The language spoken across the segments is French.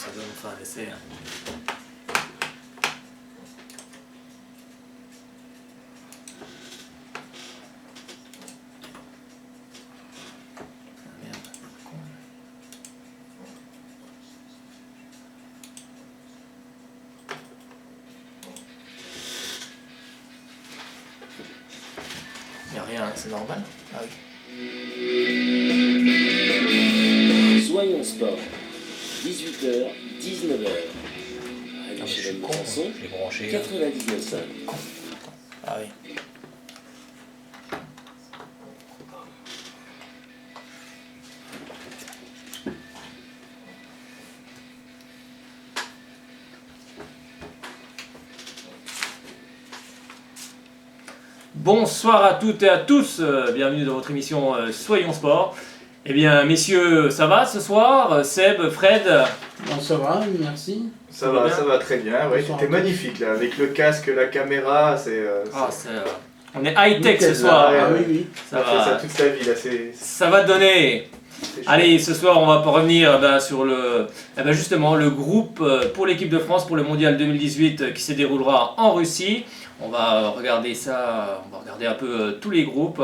ça doit nous faire un essai. Il n'y a rien, c'est normal. Ah oui. Soyons sport. 18h, 19h. Ah, je suis con, je l'ai branché. 99.5. Ah oui. Bonsoir à toutes et à tous, bienvenue dans votre émission Soyons Sport. Eh bien, messieurs, ça va ce soir? Seb, Fred? Bon, ça va, merci. Ça va très bien, ouais, c'était magnifique là, avec le casque, la caméra, on est high-tech ce soir. Ouais, Ah oui, oui. ça va fait ça toute sa vie là, Ça va donner. Allez, ce soir, on va revenir sur justement le groupe pour l'équipe de France pour le Mondial 2018 qui se déroulera en Russie. On va regarder ça, on va regarder un peu tous les groupes.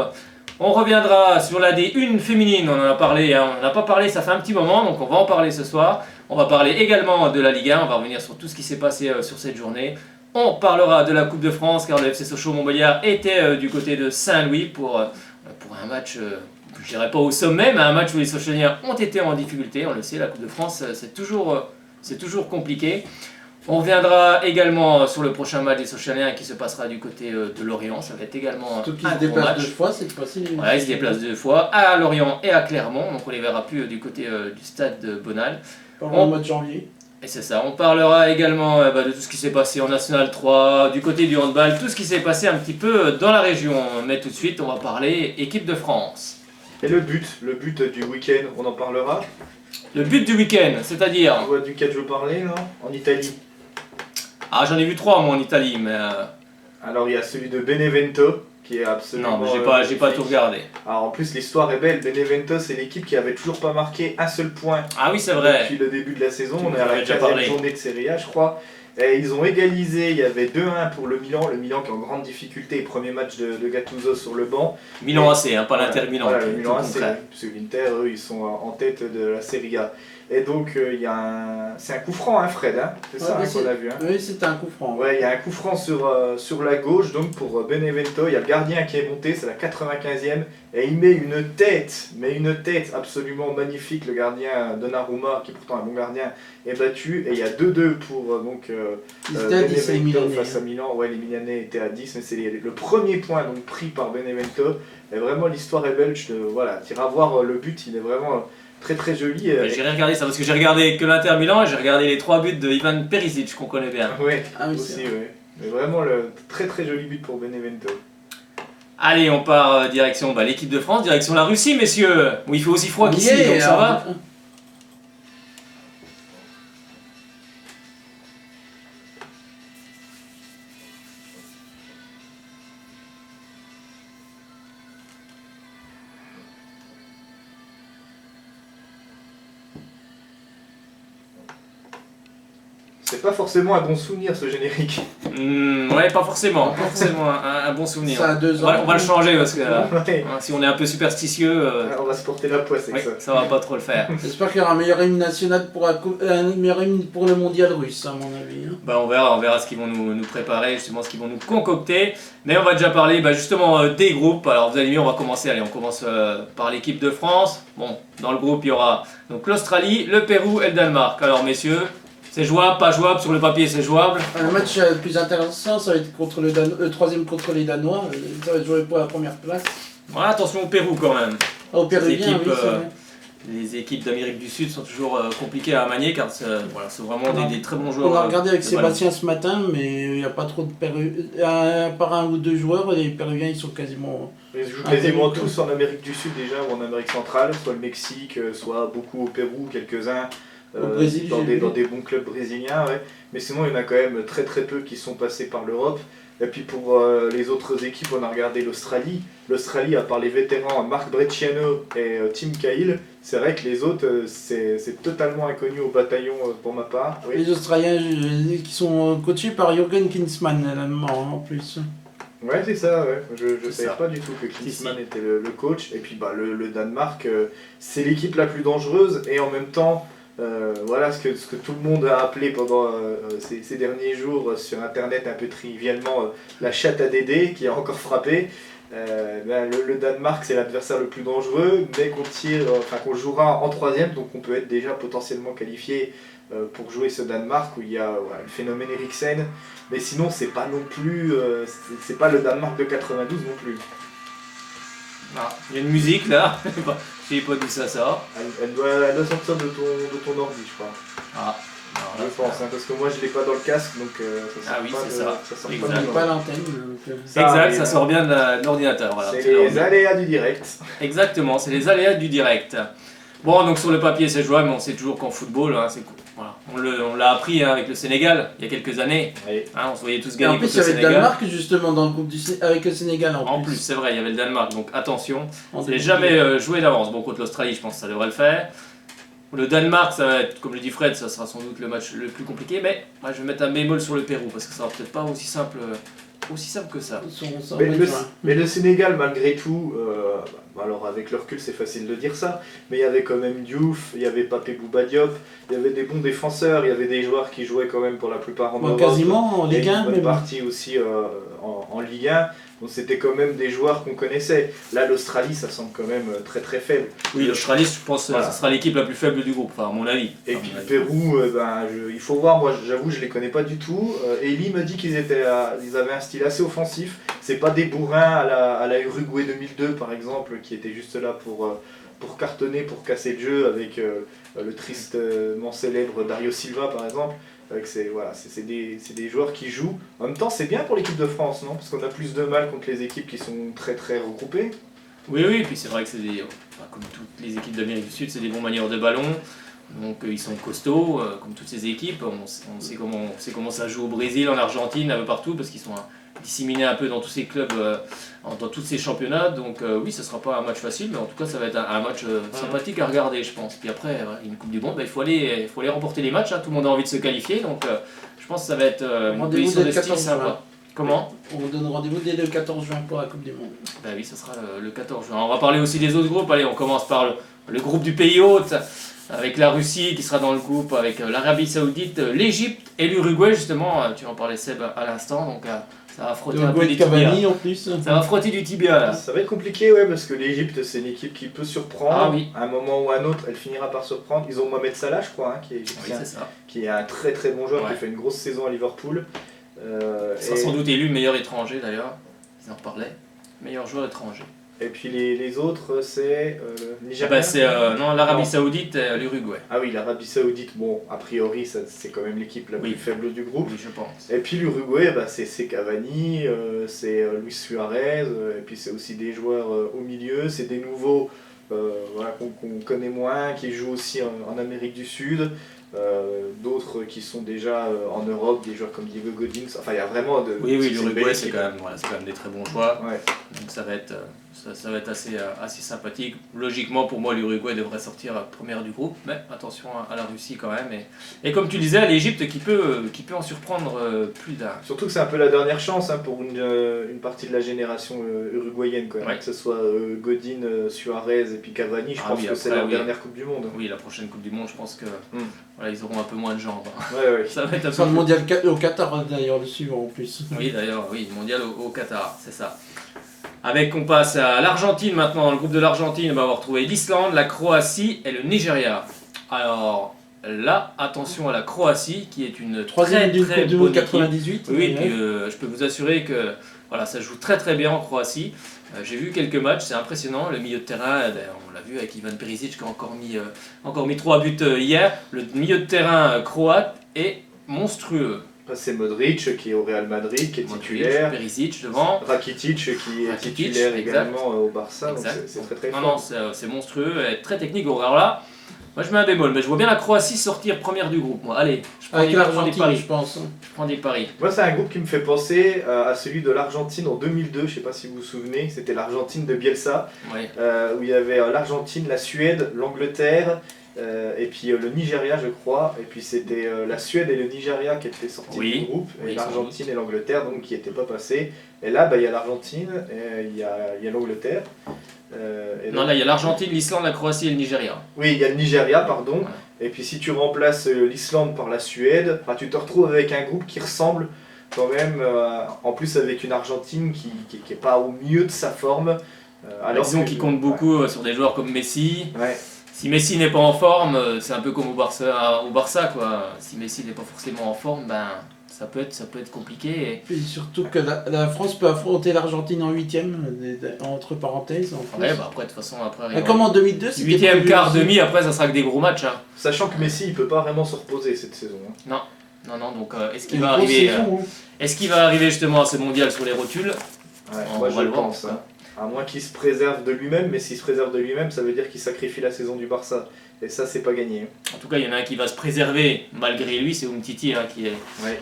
On reviendra sur la D1 féminine, on en a parlé, on n'a pas parlé, ça fait un petit moment, donc on va en parler ce soir. On va parler également de la Ligue 1, on va revenir sur tout ce qui s'est passé sur cette journée. On parlera de la Coupe de France, car le FC Sochaux-Montbéliard était du côté de Saint-Louis pour un match, je dirais pas au sommet, mais un match où les Sochaliens ont été en difficulté. On le sait, la Coupe de France, c'est toujours compliqué. On reviendra également sur le prochain match des Sochaliens qui se passera du côté de Lorient. Ça va être également Surtout qu'ils un se gros déplacent match. deux fois cette fois-ci. Voilà, ils se déplacent deux fois à Lorient et à Clermont. Donc on les verra plus du côté du stade de Bonal. Pendant le mois de janvier. Et c'est ça. On parlera également de tout ce qui s'est passé en National 3, du côté du handball, tout ce qui s'est passé un petit peu dans la région. Mais tout de suite, on va parler équipe de France. Et le but du week-end, on en parlera. Le but du week-end, c'est-à-dire... On voit duquel je veux parler, non? En Italie. Ah, j'en ai vu 3 moi en Italie, mais... Alors il y a celui de Benevento, qui est absolument... Non, mais j'ai pas tout regardé. Alors en plus l'histoire est belle, Benevento c'est l'équipe qui avait toujours pas marqué un seul point. Ah oui, c'est vrai. Depuis le début de la saison, Tu on nous est à en avais la déjà 15e parlé. journée de Serie A je crois. Et ils ont égalisé, il y avait 2-1 pour le Milan qui est en grande difficulté, premier match de Gattuso sur le banc. Milan AC, pas l'Inter Milan. Voilà, le tout Milan le AC, contraire. parce que l'Inter, eux, ils sont en tête de la Serie A. Et donc, c'est un coup franc, hein, Fred, hein, c'est ça qu'on a vu. Hein. Oui, c'est un coup franc. Ouais, il y a un coup franc sur la gauche, donc pour Benevento, il y a le gardien qui est monté, c'est la 95e, et il met une tête absolument magnifique, le gardien Donnarumma, qui est pourtant un bon gardien, est battu, et il y a 2-2 pour Benevento face à Milan. Ouais, les Milanais étaient à 10, mais c'est le premier point donc, pris par Benevento, et vraiment l'histoire est belle, voilà, tu iras voir le but, il est vraiment... très très joli. J'ai regardé ça parce que j'ai regardé que l'Inter Milan et j'ai regardé les 3 buts de Ivan Perisic qu'on connaît bien. Ouais, Ah oui, aussi, ouais. Mais vraiment le très très joli but pour Benevento. Allez, on part direction l'équipe de France, direction la Russie, messieurs. Où il fait aussi froid qu'ici, donc ça va. C'est pas forcément un bon souvenir ce générique. Ouais, pas forcément un bon souvenir. Ça a 2 ans. On va le changer parce que Ouais. si on est un peu superstitieux, On va se porter la poisse avec ça. ça va pas trop le faire. J'espère qu'il y aura un meilleur hymne national pour un meilleur hymne pour le mondial russe, à mon avis. Hein. On verra ce qu'ils vont nous préparer, justement ce qu'ils vont nous concocter. Mais on va déjà parler justement des groupes. Alors vous allez voir, on commence par l'équipe de France. Bon, dans le groupe il y aura donc l'Australie, le Pérou et le Danemark. Alors messieurs, c'est jouable, pas jouable, sur le papier c'est jouable. Le match le plus intéressant, ça va être contre le troisième contre les Danois. Ça va être joué pour la première place. Voilà, attention au Pérou quand même. Au Péruvien, équipes, oui, c'est vrai. Les équipes d'Amérique du Sud sont toujours compliquées à manier car c'est vraiment des très bons joueurs. On a regardé avec de Sébastien ce matin, mais il n'y a pas trop de Péruviens. Par un ou deux joueurs, les Péruviens ils sont quasiment. Ils jouent quasiment tous en Amérique du Sud déjà ou en Amérique centrale, soit le Mexique, soit beaucoup au Pérou, quelques-uns. Au Brésil, dans des bons clubs brésiliens, ouais. Mais sinon il y en a quand même très très peu qui sont passés par l'Europe. Et puis pour les autres équipes, on a regardé l'Australie. L'Australie, à part les vétérans Marc Bresciano et Tim Cahill, c'est vrai que les autres, c'est totalement inconnu au bataillon pour ma part. Oui. Les Australiens qui sont coachés par Jürgen Klinsmann, l'allemand en plus. Ouais, c'est ça, ouais. Je C'est savais ça. pas du tout que Klinsmann Si. était le coach. Et puis bah, le Danemark, c'est l'équipe la plus dangereuse et en même temps, voilà ce que tout le monde a appelé pendant ces derniers jours sur internet un peu trivialement la chatte à Dédé qui a encore frappé. Le Danemark c'est l'adversaire le plus dangereux, mais qu'on jouera en troisième, donc on peut être déjà potentiellement qualifié pour jouer ce Danemark où il y a le phénomène Eriksen, mais sinon c'est pas non plus, c'est pas le Danemark de 92 non plus. Ah, il y a une musique là. Je sais pas d'où ça sort. Elle doit sortir de ton ordi, je crois. Ah, Je pense, parce que moi je l'ai pas dans le casque, donc ça sort Ah oui, pas c'est de, ça. sort Exact. On pas n'est de pas à l'antenne. Donc, Exact, ça sort bien de l'ordinateur. Voilà. C'est les aléas du direct. Exactement, c'est les aléas du direct. Bon, donc sur le papier c'est jouable, mais on sait toujours qu'en football, hein, c'est cool. Voilà. On l'a appris hein, avec le Sénégal il y a quelques années. Oui. Hein, on se voyait tous Et gagner en plus, contre il y le avait le Sénégal. Danemark justement dans le groupe avec le Sénégal En plus, c'est vrai, il y avait le Danemark, donc attention. En Ce n'est 2010. jamais joué d'avance. Bon, contre l'Australie, je pense que ça devrait le faire. Le Danemark, ça va être, comme le dit Fred, ça sera sans doute le match le plus compliqué, mais moi je vais mettre un bémol sur le Pérou, parce que ça sera peut-être pas aussi simple que ça. Mais le Sénégal, malgré tout, alors avec le recul c'est facile de dire ça, mais il y avait quand même Diouf, il y avait Papé Bouba Diop, il y avait des bons défenseurs, il y avait des joueurs qui jouaient quand même pour la plupart en Europe. Quasiment en Ligue 1, une bonne même. partie aussi en Ligue 1, donc c'était quand même des joueurs qu'on connaissait. Là l'Australie ça semble quand même très très faible. Oui, l'Australie, je pense que Voilà. ce sera l'équipe la plus faible du groupe, enfin à mon avis. Et Enfin, puis à mon le avis. Pérou, il faut voir, moi j'avoue je les connais pas du tout. Eli me dit qu'ils avaient un style assez offensif. C'est pas des bourrins à la Uruguay 2002 par exemple, qui étaient juste là pour cartonner, pour casser le jeu avec le tristement célèbre Dario Silva par exemple. C'est des joueurs qui jouent. En même temps c'est bien pour l'équipe de France, non? Parce qu'on a plus de mal contre les équipes qui sont très très regroupées. Oui, oui, puis c'est vrai que c'est des. Enfin, comme toutes les équipes d'Amérique du Sud, c'est des bons manieurs de ballon. Donc ils sont costauds, comme toutes ces équipes. On sait comment ça joue au Brésil, en Argentine, un peu partout, parce qu'ils sont disséminés un peu dans tous ces clubs, dans tous ces championnats. Donc oui, ce ne sera pas un match facile, mais en tout cas, ça va être un match sympathique à regarder, je pense. Puis après, une Coupe du Monde, il faut aller remporter les matchs. Hein. Tout le monde a envie de se qualifier, donc je pense que ça va être une Rendez-vous position dès de le style 14 sympa. juin. Comment? On donne rendez-vous dès le 14 juin pour la Coupe du Monde. Bah oui, ça sera le 14 juin. On va parler aussi des autres groupes. Allez, on commence par le groupe du pays hôte, avec la Russie qui sera dans le groupe, avec l'Arabie Saoudite, l'Égypte et l'Uruguay, justement. Tu en parlais, Seb, à l'instant. Donc ça va frotter un peu Uruguay du de Cavani tibia. en plus. Ça va frotter du tibia là. Ça va être compliqué, ouais, parce que l'Égypte, c'est une équipe qui peut surprendre. Ah oui. À un moment ou à un autre, elle finira par surprendre. Ils ont Mohamed Salah, je crois, qui est Oui, égyptien, c'est ça. qui est un très très bon joueur, Ouais. qui a fait une grosse saison à Liverpool. Il sera sans doute élu meilleur étranger d'ailleurs. Ils en reparlaient. Meilleur joueur étranger. Et puis les autres, c'est Eh Nigeria. ben, c'est non, l'Arabie Non. Saoudite et l'Uruguay. Ah oui, l'Arabie Saoudite, bon, a priori, c'est quand même l'équipe la Oui. plus faible du groupe. Oui, je pense. Et puis l'Uruguay, c'est Cavani, c'est Luis Suarez, et puis c'est aussi des joueurs au milieu, c'est des nouveaux qu'on connaît moins, qui jouent aussi en Amérique du Sud, d'autres qui sont déjà en Europe, des joueurs comme Diego Godin, enfin il y a vraiment de... Oui, c'est une l'Uruguay, belle c'est équipe. quand même des très bons choix. Ouais. Donc ça va être assez sympathique. Logiquement, pour moi, l'Uruguay devrait sortir première du groupe, mais attention à la Russie quand même. Et comme tu disais, l'Égypte qui peut en surprendre plus d'un. Surtout que c'est un peu la dernière chance pour une partie de la génération uruguayenne, quoi. Ouais. Que ce soit Godin, Suarez et puis Cavani, je Ah pense oui, que c'est après, leur oui. dernière Coupe du Monde. Oui, la prochaine Coupe du Monde, je pense que voilà, ils auront un peu moins de jambes. Hein. Ouais, ouais. Ça va être un Ça peu le mondial au Qatar d'ailleurs, le suivant en plus. Oui, d'ailleurs, oui, mondial au Qatar, c'est ça. Avec, on passe à l'Argentine maintenant. Dans le groupe de l'Argentine, on va retrouver l'Islande, la Croatie et le Nigeria. Alors là, attention à la Croatie, qui est une Troisième très d'une très Coupe du bonne Monde équipe. 98. Oui, et puis je peux vous assurer que voilà, ça joue très très bien en Croatie. J'ai vu quelques matchs, c'est impressionnant. Le milieu de terrain, on l'a vu avec Ivan Perisic qui a encore mis 3 buts hier. Le milieu de terrain croate est monstrueux. C'est Modric qui est au Real Madrid, qui est Modric, titulaire. Perisic devant. Rakitic qui est Rakitic, titulaire exact. également au Barça, donc Exact. c'est très très Non, fort. non, c'est monstrueux, et très technique. Alors là, Moi je mets un bémol, mais je vois bien la Croatie sortir première du groupe. Moi, allez, je prends Avec des l'Argentine, paris. je pense. Je prends des paris. Moi, c'est un groupe qui me fait penser à celui de l'Argentine en 2002, je sais pas si vous vous souvenez, c'était l'Argentine de Bielsa, Ouais. où il y avait l'Argentine, la Suède, l'Angleterre, et puis le Nigeria, je crois, et puis c'était la Suède et le Nigeria qui étaient sortis Oui. du groupe, et Oui, l'Argentine sans et l'Angleterre, donc qui n'étaient pas passés. Et là, bah, il y a l'Argentine, et il y a l'Angleterre. Et Non, donc- là il y a l'Argentine, l'Islande, la Croatie et le Nigeria. Oui, il y a le Nigeria, pardon. Ouais. Et puis si tu remplaces l'Islande par la Suède, bah, tu te retrouves avec un groupe qui ressemble quand même, en plus avec une Argentine qui est pas au mieux de sa forme. Disons qu'ils comptent beaucoup sur des joueurs comme Messi. Ouais. Si Messi n'est pas en forme, c'est un peu comme au Barça quoi. Si Messi n'est pas forcément en forme, ben ça peut être compliqué. Et surtout que la France peut affronter l'Argentine en 8e, entre parenthèses. En plus. Ouais, bah après de toute façon après. Comme en 2002, c'était 8e, prévu quart, aussi. demi, après ça sera que des gros matchs. Hein. Sachant que Messi il peut pas vraiment se reposer cette saison. Hein. Non, donc est-ce C'est qu'il une va grosse arriver saison, hein. est-ce qu'il va arriver justement à ce mondial sur les rotules? Ouais, On moi va je le voir, pense. quoi. Hein. À moins qu'il se préserve de lui-même, mais s'il se préserve de lui-même, ça veut dire qu'il sacrifie la saison du Barça. Et ça, c'est pas gagné. En tout cas, il y en a un qui va se préserver malgré lui, c'est Umtiti hein, Ouais.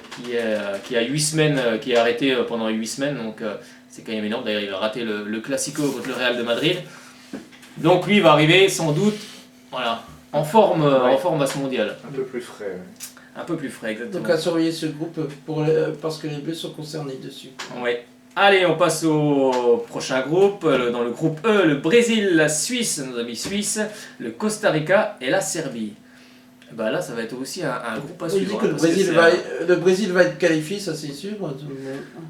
qui a 8 semaines, qui est arrêté pendant 8 semaines, donc c'est quand même énorme. D'ailleurs, il a raté le Classico contre le Real de Madrid. Donc lui, il va arriver sans doute, voilà, en forme à ce mondial. Un peu plus frais. Ouais. Un peu plus frais, exactement. Donc à surveiller ce groupe parce que les Bleus sont concernés dessus. Ouais. Allez, on passe au prochain groupe. Dans le groupe E, le Brésil, la Suisse, nos amis suisses, le Costa Rica et la Serbie. Bah là, ça va être aussi un groupe à Il suivre. dit que hein, parce que c'est le Brésil va être qualifié, ça c'est sûr.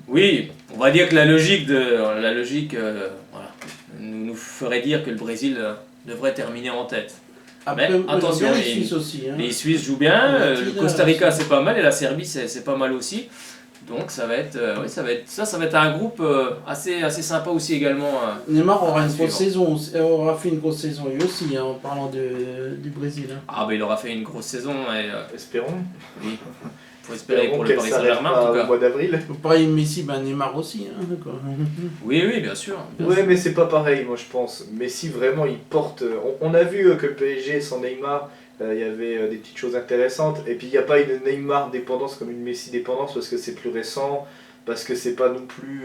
Oui, on va dire que la logique, voilà, nous ferait dire que le Brésil devrait terminer en tête. Après, Mais moi, j'aime attention, bien les les- Suisses aussi. Hein. Les Suisses jouent bien, Ouais, le Tila, Costa Rica aussi. c'est pas mal et la Serbie c'est pas mal aussi. Donc ça va être, ça va être un groupe assez sympa aussi également. Neymar aura une Suivant. grosse saison, aura fait une grosse saison lui aussi, hein, en parlant du Brésil. Hein. Ah bah il aura fait une grosse saison et Espérons. oui, faut espérer pour le qu'elle Paris s'arrête Saint-Germain en pas tout au cas. mois d'avril. Pareil, Messi, Neymar aussi. Hein, d'accord. Oui, bien sûr. bien Ouais, sûr. mais c'est pas pareil, moi je pense. Messi, vraiment, il porte. On a vu que le PSG sans Neymar, il y avait des petites choses intéressantes. Et puis il n'y a pas une Neymar dépendance comme une Messi dépendance parce que c'est plus récent, parce que c'est pas non plus.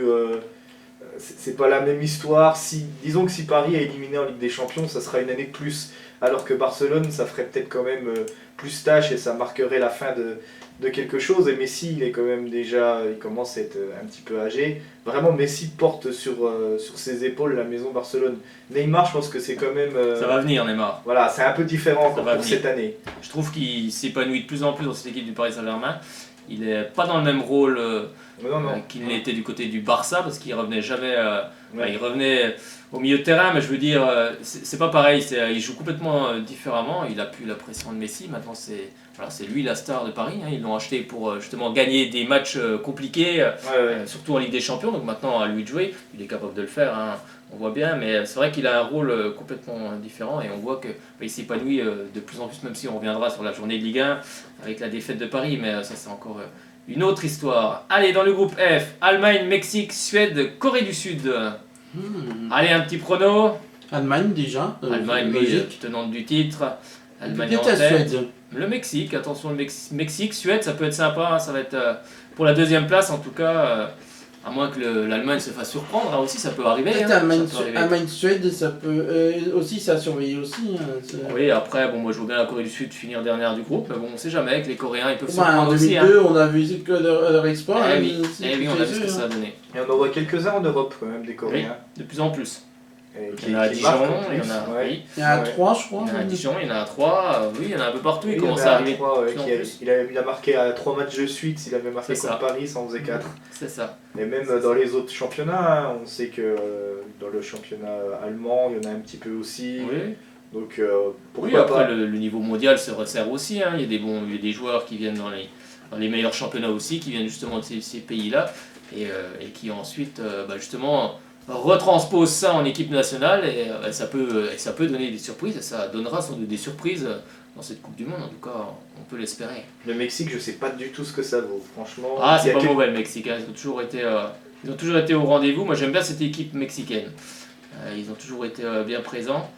C'est pas la même histoire. Disons que si Paris est éliminé en Ligue des Champions, ça sera une année de plus. Alors que Barcelone, ça ferait peut-être quand même plus tâche et ça marquerait la fin de quelque chose. Et Messi, il est quand même déjà, il commence à être un petit peu âgé. Vraiment, Messi porte sur ses épaules la maison Barcelone. Neymar, je pense que c'est quand même. Ça va venir Neymar. Voilà, c'est un peu différent encore va pour venir. cette année. Je trouve qu'il s'épanouit de plus en plus dans cette équipe du Paris Saint-Germain. Il est pas dans le même rôle Non. qu'il n'était du côté du Barça parce qu'il revenait jamais. Ouais. Il revenait au milieu de terrain, mais je veux dire, c'est pas pareil. Il joue complètement différemment. Il a plus la pression de Messi. Maintenant, c'est lui la star de Paris. Hein. Ils l'ont acheté pour justement gagner des matchs compliqués, Ouais. surtout en Ligue des Champions. Donc maintenant, à lui de jouer. Il est capable de le faire. Hein. On voit bien, mais c'est vrai qu'il a un rôle complètement différent et on voit qu'il s'épanouit de plus en plus, même si on reviendra sur la journée de Ligue 1 avec la défaite de Paris, mais ça c'est encore une autre histoire. Allez, dans le groupe F, Allemagne, Mexique, Suède, Corée du Sud. Allez, un petit prono. Allemagne déjà. Allemagne, oui, logique. tenante du titre. Allemagne en Peut-être la tête. Suède. Le Mexique, attention, le Mexique, Suède, ça peut être sympa. Hein, ça va être pour la deuxième place en tout cas. À moins que l'Allemagne se fasse surprendre, hein, aussi ça peut arriver. Peut-être hein, ça peut arriver. Allemagne-Suède, ça peut aussi, ça a surveillé aussi. Hein, Oui, après, bon, moi je vois bien la Corée du Sud finir dernière du groupe, mais bon, on sait jamais, avec les Coréens, ils peuvent se en prendre aussi. 2002, on a vu que leur exploit. Eh hein, oui, c'est eh oui, on a vu ce que chez eux, ça a hein. donné. Et on en voit quelques-uns en Europe quand même, des Coréens. De plus en plus. Et Il y en a à Dijon, marquent en il y plus, en a, ouais. oui, Il y en a Ouais. 3, je crois. il y en a à Dijon, il y en a à 3, oui, il y en a un peu partout, Oui, il il y en commence a à arriver. trois, de plus en plus. il a marqué à 3 matchs de suite, s'il avait marqué C'est contre ça. Paris, ça en faisait 4. C'est ça. Et même dans les autres championnats, hein, on sait que dans le championnat allemand, il y en a un petit peu aussi. Oui, Donc oui pourquoi après pas. le niveau mondial se resserre aussi, hein. Il y a des joueurs qui viennent dans les meilleurs championnats aussi, qui viennent justement de ces pays-là, et qui ensuite, justement, retransposent ça en équipe nationale, et ça peut donner des surprises, et ça donnera sans doute des surprises dans cette Coupe du Monde, en tout cas, on peut l'espérer. Le Mexique, je sais pas du tout ce que ça vaut, franchement. Ah, Il y c'est a pas quel- mauvais le Mexique, hein. Ils ont toujours été au rendez-vous. Moi j'aime bien cette équipe mexicaine. Ils ont toujours été bien présents.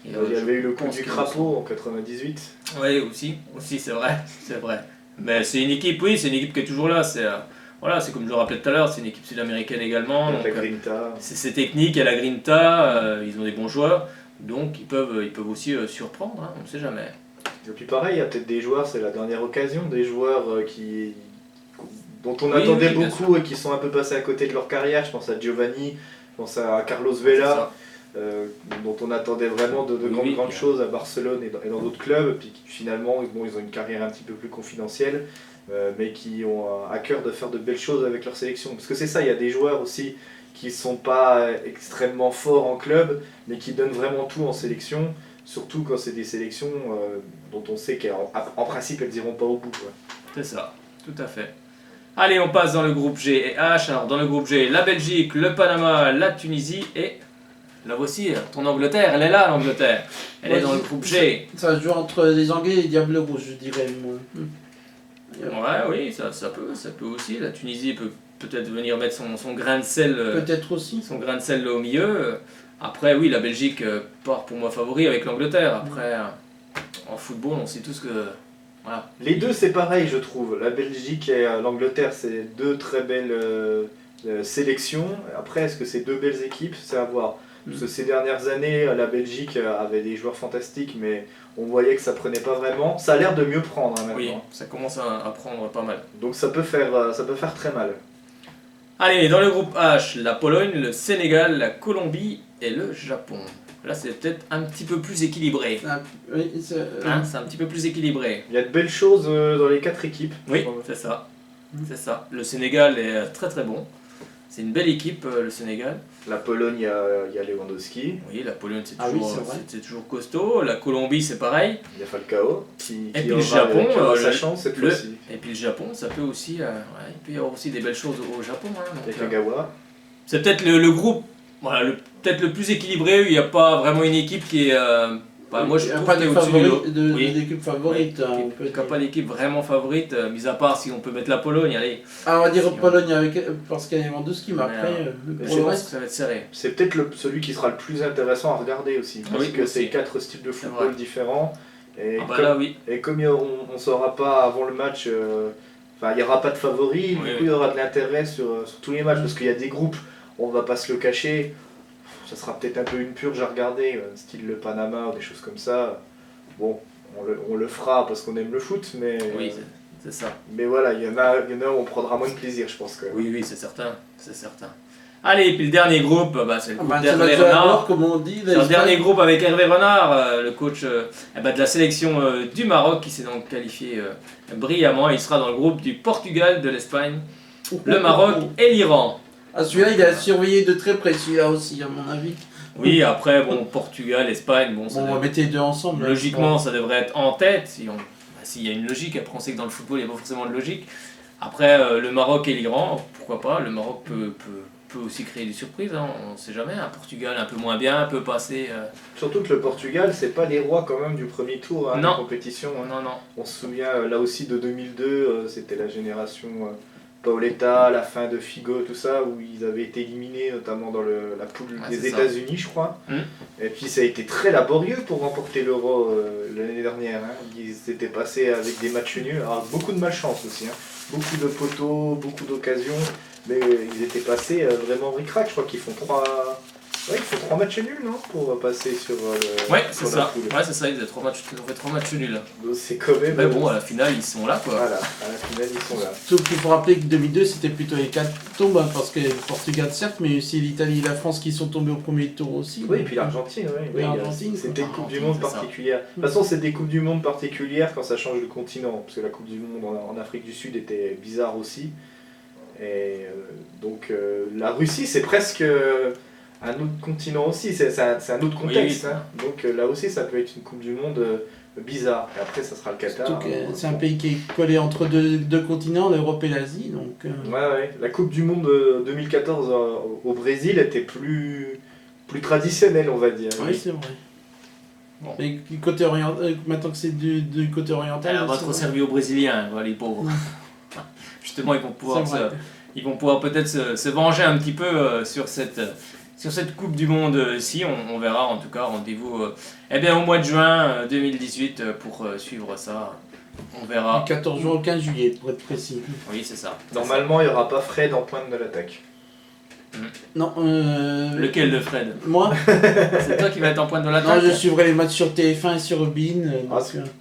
Et, Il y avait eu le coup pense du qu'ils crapaud en 98. Oui, aussi, c'est vrai, c'est vrai. Mais c'est une équipe, oui, c'est une équipe qui est toujours là. Voilà, c'est comme je le rappelais tout à l'heure, c'est une équipe sud-américaine également. Avec la Donc, Grinta. c'est technique, il y a la Grinta, ils ont des bons joueurs, donc ils peuvent aussi surprendre, hein, on ne sait jamais. Et puis pareil, il y a peut-être des joueurs, c'est la dernière occasion, des joueurs dont on Oui, attendait oui, bien beaucoup et qui sont un peu passés à côté de leur carrière. Je pense à Giovanni, je pense à Carlos C'est Vela, ça. dont on attendait vraiment de Oui, grandes oui. choses à Barcelone et dans d'autres clubs, puis qui, finalement bon, ils ont une carrière un petit peu plus confidentielle, mais qui ont à cœur de faire de belles choses avec leur sélection. Parce que c'est ça, il y a des joueurs aussi qui ne sont pas extrêmement forts en club, mais qui donnent vraiment tout en sélection, surtout quand c'est des sélections dont on sait qu'en principe elles iront pas au bout, quoi. C'est ça, tout à fait. Allez, on passe dans le groupe G et H. Alors, dans le groupe G, la Belgique, le Panama, la Tunisie et la voici, ton Angleterre. Elle est là, l'Angleterre. Elle est dans le groupe G. Ça se joue entre les Anglais et les Diables Rouges, je dirais, moi. Ouais, oui, ça peut aussi. La Tunisie peut peut-être venir mettre son grain de sel. Peut-être aussi. Son grain de sel au milieu. Après, oui, la Belgique part pour moi favori avec l'Angleterre. Après, en football, on sait tous que. Voilà. Les deux c'est pareil je trouve, la Belgique et l'Angleterre c'est deux très belles sélections. Après est-ce que c'est deux belles équipes, c'est à voir. Parce que ces dernières années la Belgique avait des joueurs fantastiques mais on voyait que ça prenait pas vraiment. Ça a l'air de mieux prendre hein, maintenant. Oui, ça commence à prendre pas mal. Donc ça peut faire très mal. Allez, dans le groupe H, la Pologne, le Sénégal, la Colombie et le Japon. Là, c'est peut-être un petit peu plus équilibré. Oui, Hein, c'est un petit peu plus équilibré. Il y a de belles choses dans les quatre équipes. Oui, c'est ça. C'est ça. Le Sénégal est très très bon. C'est une belle équipe, le Sénégal. La Pologne, il y a Lewandowski, Oui, la Pologne, c'est Ah oui, toujours, c'est vrai. c'est toujours costaud. La Colombie, c'est pareil. il y a Falcao qui Et puis aura, le Japon, qui aura sa le- chance cette le- fois-ci. Et puis le Japon, ça peut aussi, il peut y avoir aussi des belles choses au Japon. Hein, donc, Il y a Kagawa. c'est peut-être le groupe, voilà, peut-être le plus équilibré. Il n'y a pas vraiment une équipe qui est. Moi, je il n'y a trouve pas qu'il de est au-dessus de l'autre. Oui. d'équipe favorite. Oui, hein, on qui peut n'a dire. pas d'équipe vraiment favorite, mis à part si on peut mettre la Pologne. Allez, Ah, on va dire Si on- Pologne parce qu'il y a Lewandowski, mais Mais, après, mais pour c'est le bon, reste, ça va être serré. C'est peut-être celui qui sera le plus intéressant à regarder aussi. Parce Oui, que aussi. c'est quatre styles de C'est football vrai. différents. Et Ah bah comme, là, oui. et comme on ne saura pas avant le match, il n'y aura pas de favoris, du coup Oui. il y aura de l'intérêt sur tous les matchs. Parce qu'il y a des groupes, on va pas se le cacher, ça sera peut-être un peu une purge à regarder, style le Panama ou des choses comme ça. Bon, on le fera parce qu'on aime le foot, mais, Oui, c'est ça. mais voilà, il y en a où on prendra moins de plaisir, je pense. Oui, c'est certain. C'est certain. Allez, et puis le dernier groupe, c'est le groupe ça d'Hervé va jouer à Renard. bord, comme on dit. C'est le dernier groupe avec Hervé Renard, le coach de la sélection du Maroc, qui s'est donc qualifié brillamment. Il sera dans le groupe du Portugal, de l'Espagne, le Maroc et l'Iran. Ah, celui-là, il a surveillé de très près, celui-là aussi, à mon avis. Oui, après, bon, Portugal, Espagne, bon, Bon, on va mettre les deux ensemble. logiquement, ça devrait être en tête. S'il y a une logique, après, on sait que dans le football, il n'y a pas forcément de logique. Après, le Maroc et l'Iran, pourquoi pas, le Maroc peut aussi créer des surprises, hein, on ne sait jamais. Un Portugal un peu moins bien peut passer. Surtout que le Portugal, c'est pas les rois quand même du premier tour Non. de compétition. Hein. Non. On se souvient là aussi de 2002, c'était la génération Paoletta, la fin de Figo, tout ça, où ils avaient été éliminés notamment dans la poule Ouais, des c'est ça. États-Unis, je crois. Mm. Et puis ça a été très laborieux pour remporter l'Euro l'année dernière. Hein. Ils s'étaient passés avec des matchs nuls, alors beaucoup de malchance aussi. Hein. Beaucoup de poteaux, beaucoup d'occasions, mais ils étaient passés vraiment ric-rac. Je crois qu'ils font 3 matchs nuls, non, pour passer sur Ouais, c'est sur la ça. poule. Ouais, c'est ça, ils ont fait 3 matchs nuls. Donc c'est quand même. Mais bon, à la finale, ils sont là, quoi. Voilà, à la finale ils sont là. Sauf qu'il faut rappeler que 2002, c'était plutôt les 4 tombes, hein, parce que le Portugal, certes, mais aussi l'Italie et la France qui sont tombés au premier tour aussi. Oui, et donc, puis l'Argentine, oui. l'Argentine, C'était une quoi. Coupe du L'Argentine, Monde c'est ça. particulière. De toute façon, c'est des Coupes du Monde particulières quand ça change de continent. Parce que la Coupe du Monde en Afrique du Sud était bizarre aussi. Et donc la Russie, c'est presque un autre continent aussi. C'est un autre contexte. Oui. Hein. Donc là aussi, ça peut être une Coupe du Monde bizarre. Et après, ça sera le Qatar. Surtout que c'est un pays qui est collé entre deux continents, l'Europe et l'Asie. Donc, Ouais. La Coupe du Monde 2014 au Brésil était plus traditionnelle, on va dire. oui, c'est vrai. Bon. Et du côté maintenant que c'est du côté oriental. Elle va c'est trop vrai. servir aux Brésiliens, quoi, les pauvres. Justement, ils vont pouvoir C'est vrai. peut-être se venger un petit peu sur cette sur cette Coupe du Monde-ci. On verra en tout cas, rendez-vous au mois de juin 2018 pour suivre ça. On verra. Du 14 juin au 15 juillet, pour être précis. Oui, c'est ça. Normalement, il n'y aura pas Fred en pointe de l'attaque. Non, Lequel de Fred? Moi C'est toi qui vas être en pointe de Non, l'attaque? je suivrai les matchs sur TF1 et sur Bein.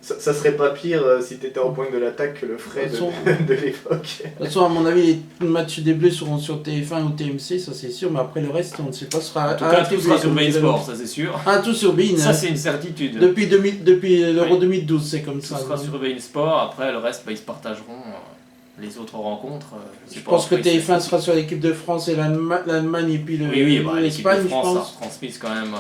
Ça serait pas pire si t'étais en pointe de l'attaque que le Fred De toute de l'époque. De toute façon, à mon avis, les matchs des Bleus seront sur TF1 ou TMC, ça c'est sûr, mais après le reste, on ne sait pas. Sera En tout cas, tout sera sur Bein Sport, ça c'est sûr. Ah, tout sur Bein. Ça, c'est une certitude. Depuis l'Euro Oui. 2012, c'est comme Tout ça. sera sur Bein Sport. Après, le reste, ils se partageront les autres rencontres. Je pense que TF1 sera sur l'équipe de France et l'Allemagne et puis Oui, l'équipe de l'Espagne, je France a pense. retransmis quand même.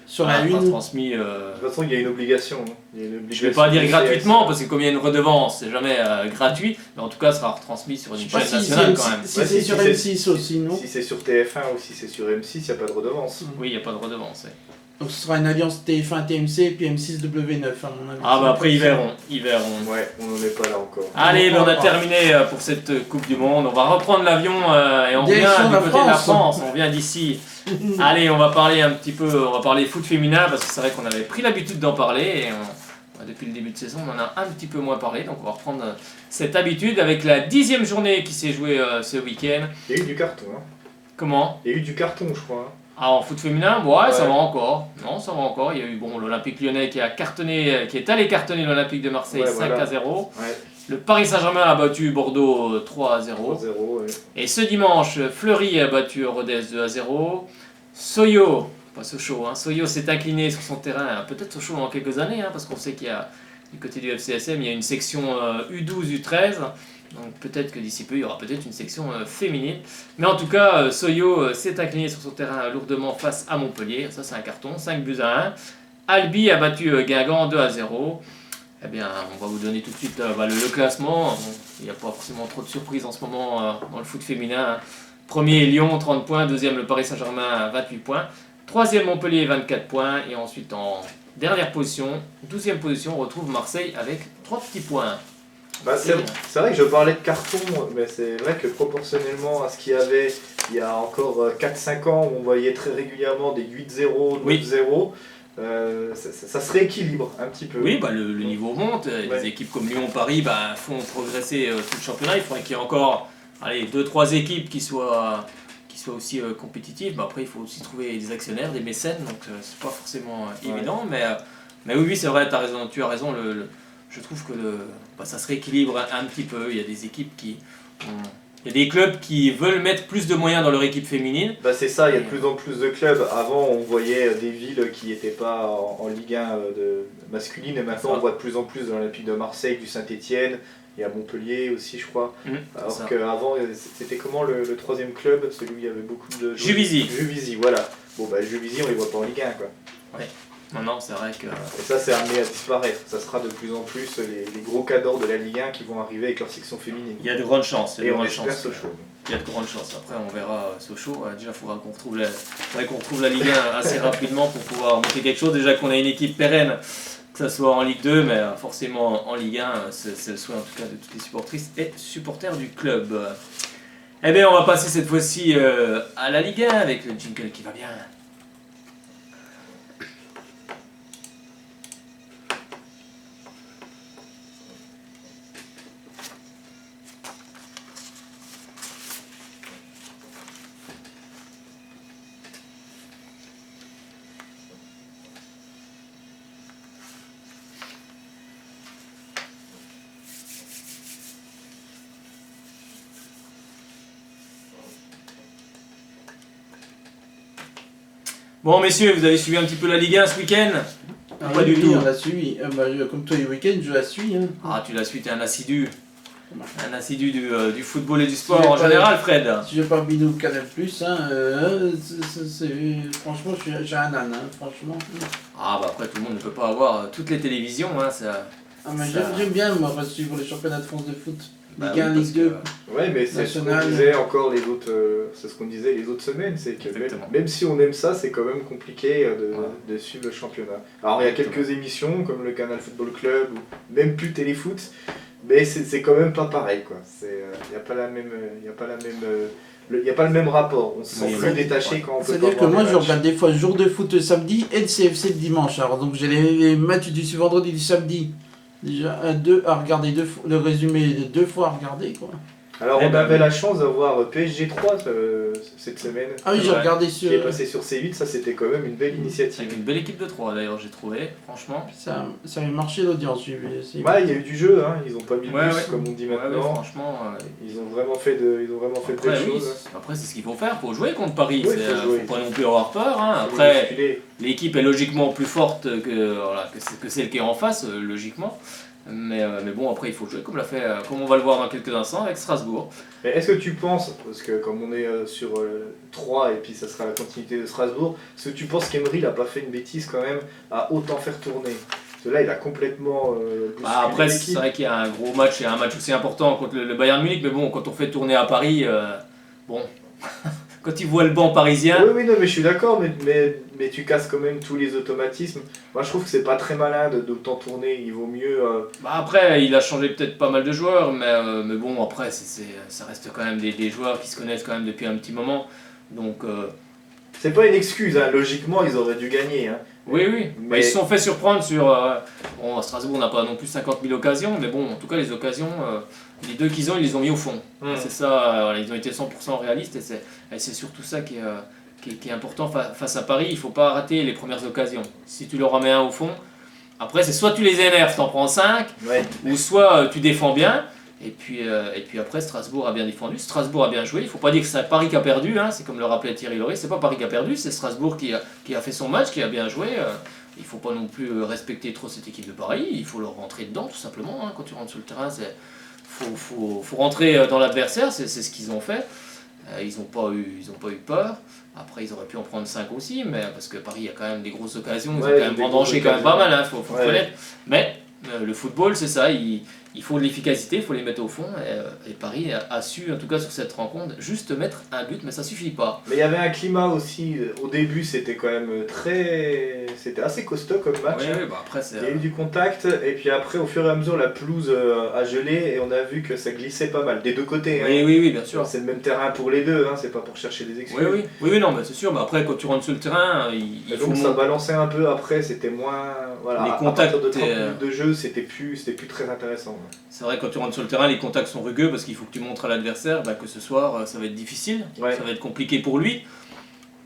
Sur la une. Retransmis, De toute façon, il y a une obligation. Hein. Il y a une je obligation vais pas dire du gratuitement, CS. parce que comme il y a une redevance, c'est jamais gratuit, mais en tout cas, ça sera retransmis sur Je une sais pas chaîne si nationale c'est quand même. si Ouais, c'est si sur c'est- M6 aussi, non? Si c'est sur TF1 ou si c'est sur M6, il n'y a pas de redevance. Oui, il n'y a pas de redevance. Ouais. Donc ce sera une alliance TF1 TMC et puis M6 W9 à mon avis. Ah bah après, ils verront. Ils verront. Ouais, on n'en est pas là encore. Allez, ben, on a terminé pour cette Coupe du Monde. On va reprendre l'avion et on Direction vient du la côté de la France. France. On vient d'ici. Allez, on va parler un petit peu. On va parler foot féminin parce que c'est vrai qu'on avait pris l'habitude d'en parler et depuis le début de saison, on en a un petit peu moins parlé. Donc on va reprendre cette habitude avec la 10e journée qui s'est jouée ce week-end. Il y a eu du carton. Hein. Comment? Il y a eu du carton, je crois. Hein. Ah, en foot féminin, ouais, ça Ouais. va encore. Non, ça va encore. Il y a eu l'Olympique Lyonnais qui est allé cartonner l'Olympique de Marseille Ouais, 5 voilà. à 0. Ouais, Le Paris Saint-Germain a battu Bordeaux 3 à 0. 3-0. Ouais. Et ce dimanche, Fleury a battu Rodez 2 à 0. Soyo, pas Sochaux, hein, Soyo s'est incliné sur son terrain, peut-être Sochaux dans quelques années, hein, parce qu'on sait qu'il y a, du côté du FCSM, il y a une section U12, U13. Donc peut-être que d'ici peu, il y aura peut-être une section féminine. Mais en tout cas, Soyo s'est incliné sur son terrain lourdement face à Montpellier. Ça, c'est un carton, 5 buts à 1. Albi a battu Guingamp 2 à 0. Eh bien, on va vous donner tout de suite le classement. Bon, il n'y a pas forcément trop de surprises en ce moment dans le foot féminin. Premier, Lyon, 30 points. Deuxième, le Paris Saint-Germain, 28 points. Troisième, Montpellier, 24 points. Et ensuite, en dernière position, 12e position, on retrouve Marseille avec 3 petits points. Bah, c'est vrai que je parlais de carton, mais c'est vrai que proportionnellement à ce qu'il y avait il y a encore 4-5 ans, où on voyait très régulièrement des 8-0, 9-0, ça se rééquilibre un petit peu. Oui, le niveau monte. Ouais. Les équipes comme Lyon, Paris font progresser tout le championnat. Il faudrait qu'il y ait encore 2-3 équipes qui soient aussi compétitives. Mais après, il faut aussi trouver des actionnaires, des mécènes, donc c'est pas forcément évident. Mais oui, c'est vrai, tu as raison. Je trouve que ça se rééquilibre un petit peu. Il y a des équipes il y a des clubs qui veulent mettre plus de moyens dans leur équipe féminine. Bah c'est ça, il y a de plus en plus de clubs. Avant, on voyait des villes qui n'étaient pas en Ligue 1 masculine, et maintenant on voit de plus en plus de l'Olympique de Marseille, du Saint-Etienne, et à Montpellier aussi, je crois. Alors qu'avant, c'était comment le troisième club, celui où il y avait beaucoup de... Juvisy. Juvisy, voilà. Bon, Juvisy, on les voit pas en Ligue 1, quoi. Ouais. Non, c'est vrai que... Et ça, c'est amené à disparaître. Ça sera de plus en plus les gros cadors de la Ligue 1 qui vont arriver avec leur section féminine. Il y a de grandes chances. Et on espère Sochaux. Il y a de grandes chances. Après, on verra Sochaux. Déjà, il faudra qu'on retrouve la Ligue 1 assez rapidement pour pouvoir monter quelque chose. Déjà qu'on a une équipe pérenne, que ce soit en Ligue 2, mais forcément en Ligue 1, c'est le souhait en tout cas de toutes les supportrices et supporters du club. Eh bien, on va passer cette fois-ci à la Ligue 1 avec le jingle qui va bien. Bon, messieurs, vous avez suivi un petit peu la Ligue 1 ce week-end? Pas du tout. On l'a suivi. Comme tous les week-ends, je la suis. Hein. Ah, tu l'as su, t'es un assidu. Un assidu du football et du sport j'ai en pas- général, Fred. Si je pas bidou Canal+, franchement, j'ai un âne, hein, franchement. Ah, bah après, tout le monde ne peut pas avoir toutes les télévisions. Hein, ça... Ah, mais Ça- j'aime bien, moi, suivre les championnats de France de foot. Bah Ligue 1, oui, Ligue parce 2. que, Ouais, mais c'est ce qu'on National. disait encore c'est ce qu'on disait les autres semaines, c'est que Exactement. même si on aime ça, c'est quand même compliqué Ouais. de suivre le championnat. Alors il y a Exactement. quelques émissions comme le Canal Football Club ou même plus Téléfoot, mais c'est quand même pas pareil quoi. Il n'y a pas la même il n'y a pas le même rapport. On se sent Oui, plus oui. détaché quand on peut pas C'est-à-dire que voir moi, les je matchs. regarde des fois le jour de foot le samedi et le CFC le dimanche. Alors, donc, j'ai les matchs du vendredi et du samedi. Déjà, deux à regarder, le résumé deux fois à regarder, quoi. Alors, Eh on ben, avait oui. la chance d'avoir PSG 3 cette semaine, Ah oui, C'est j'ai vrai. regardé qui sur. est passé sur C8. Ça, c'était quand même une belle initiative. Avec une belle équipe de 3 d'ailleurs, j'ai trouvé, franchement. Ça avait marché l'audience, j'ai vu. Ouais, il y a eu du jeu, hein. Ils ont pas mis le Ouais, bus, ouais. comme on dit Ouais, maintenant. franchement. Ils ont vraiment fait de Après, belles oui, choses. après, c'est ce qu'il faut faire, faut jouer contre Paris. Oui, C'est, faut jouer. faut pas non plus avoir peur. Hein. Faut Après, les bousculer. l'équipe est logiquement plus forte que celle qui est en face, logiquement. Mais bon, après, il faut jouer comme on va le voir dans quelques instants avec Strasbourg. Mais est-ce que tu penses, parce que comme on est sur 3 et puis ça sera la continuité de Strasbourg, est-ce que tu penses qu'Emery n'a pas fait une bêtise quand même à autant faire tourner? Parce que là, il a complètement bousculé Après, c'est l'équipe. vrai qu'il y a un gros match et un match aussi important contre le Bayern Munich. Mais bon, quand on fait tourner à Paris, bon, quand ils voient le banc parisien. Oui, oui, non, mais je suis d'accord, mais tu casses quand même tous les automatismes. Moi, je trouve que c'est pas très malin d'autant tourner. Il vaut mieux. Après, il a changé peut-être pas mal de joueurs, mais bon, après, ça reste quand même des joueurs qui se connaissent quand même depuis un petit moment. Donc, C'est pas une excuse, hein. Logiquement, ils auraient dû gagner. Hein. oui, oui. Mais- Ils se sont fait surprendre sur. Bon, à Strasbourg, on n'a pas non plus 50 000 occasions, mais bon, en tout cas, les occasions, les deux qu'ils ont, ils les ont mis au fond. C'est ça, voilà, ils ont été 100% réalistes et c'est surtout ça qui est important face à Paris. Il ne faut pas rater les premières occasions. Si tu leur en mets un au fond, après, c'est soit tu les énerves, t'en prends 5, Ouais. ou soit tu défends bien. Et puis après, Strasbourg a bien défendu, Strasbourg a bien joué. Il ne faut pas dire que c'est Paris qui a perdu, hein, c'est comme le rappelait Thierry Loret, c'est pas Paris qui a perdu, c'est Strasbourg qui a fait son match, qui a bien joué. Il ne faut pas non plus respecter trop cette équipe de Paris, il faut leur rentrer dedans tout simplement. Hein. Quand tu rentres sur le terrain, faut rentrer dans l'adversaire, c'est ce qu'ils ont fait. Ils n'ont pas eu peur. Après, ils auraient pu en prendre 5 aussi, mais parce que Paris a quand même des grosses occasions, ils ont Ouais, quand même des vendangé grosses quand même pas occasions. mal, faut Ouais. reconnaître. Mais le football, c'est ça, il faut de l'efficacité, il faut les mettre au fond. Et Paris a su, en tout cas sur cette rencontre, juste mettre un but, mais ça suffit pas. Mais il y avait un climat aussi. Au début, c'était quand même c'était assez costaud comme match. Oui, hein. oui, bah après, c'est. Il y a eu du contact, et puis après, au fur et à mesure, la pelouse a gelé, et on a vu que ça glissait pas mal, des deux côtés. Hein. Oui, bien sûr. C'est le même terrain pour les deux, hein. C'est pas pour chercher des excuses. Oui, non, mais c'est sûr. Mais après, quand tu rentres sur le terrain, il Et faut. donc ça balançait un peu après, c'était moins. Voilà, Les à contacts, partir de 30 minutes de jeu, c'était plus très intéressant. hein. C'est vrai, quand tu rentres sur le terrain, les contacts sont rugueux parce qu'il faut que tu montres à l'adversaire que ce soir, ça va être difficile, Ouais. ça va être compliqué pour lui.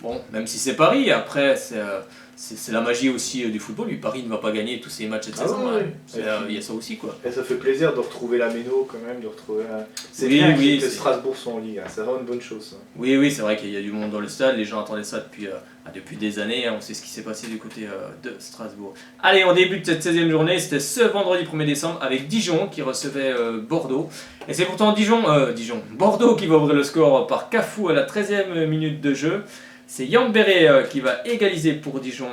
Bon, même si c'est Paris, après, c'est la magie aussi du football. Lui, Paris ne va pas gagner tous ses matchs cette Ah saison. oui, hein. oui. Il y a ça aussi, quoi. Et ça fait plaisir de retrouver la Méno quand même, de retrouver. C'est Oui, bien oui, que c'est- Strasbourg soit en Ligue, hein. C'est vraiment une bonne chose. Ça. Oui, c'est vrai qu'il y a du monde dans le stade. Les gens attendaient ça depuis des années. Hein. On sait ce qui s'est passé du côté de Strasbourg. Allez, on débute cette 16e journée. C'était ce vendredi 1er décembre avec Dijon qui recevait Bordeaux. Et c'est pourtant Bordeaux qui va ouvrir le score par Cafou à la 13e minute de jeu. C'est Yann Béré qui va égaliser pour Dijon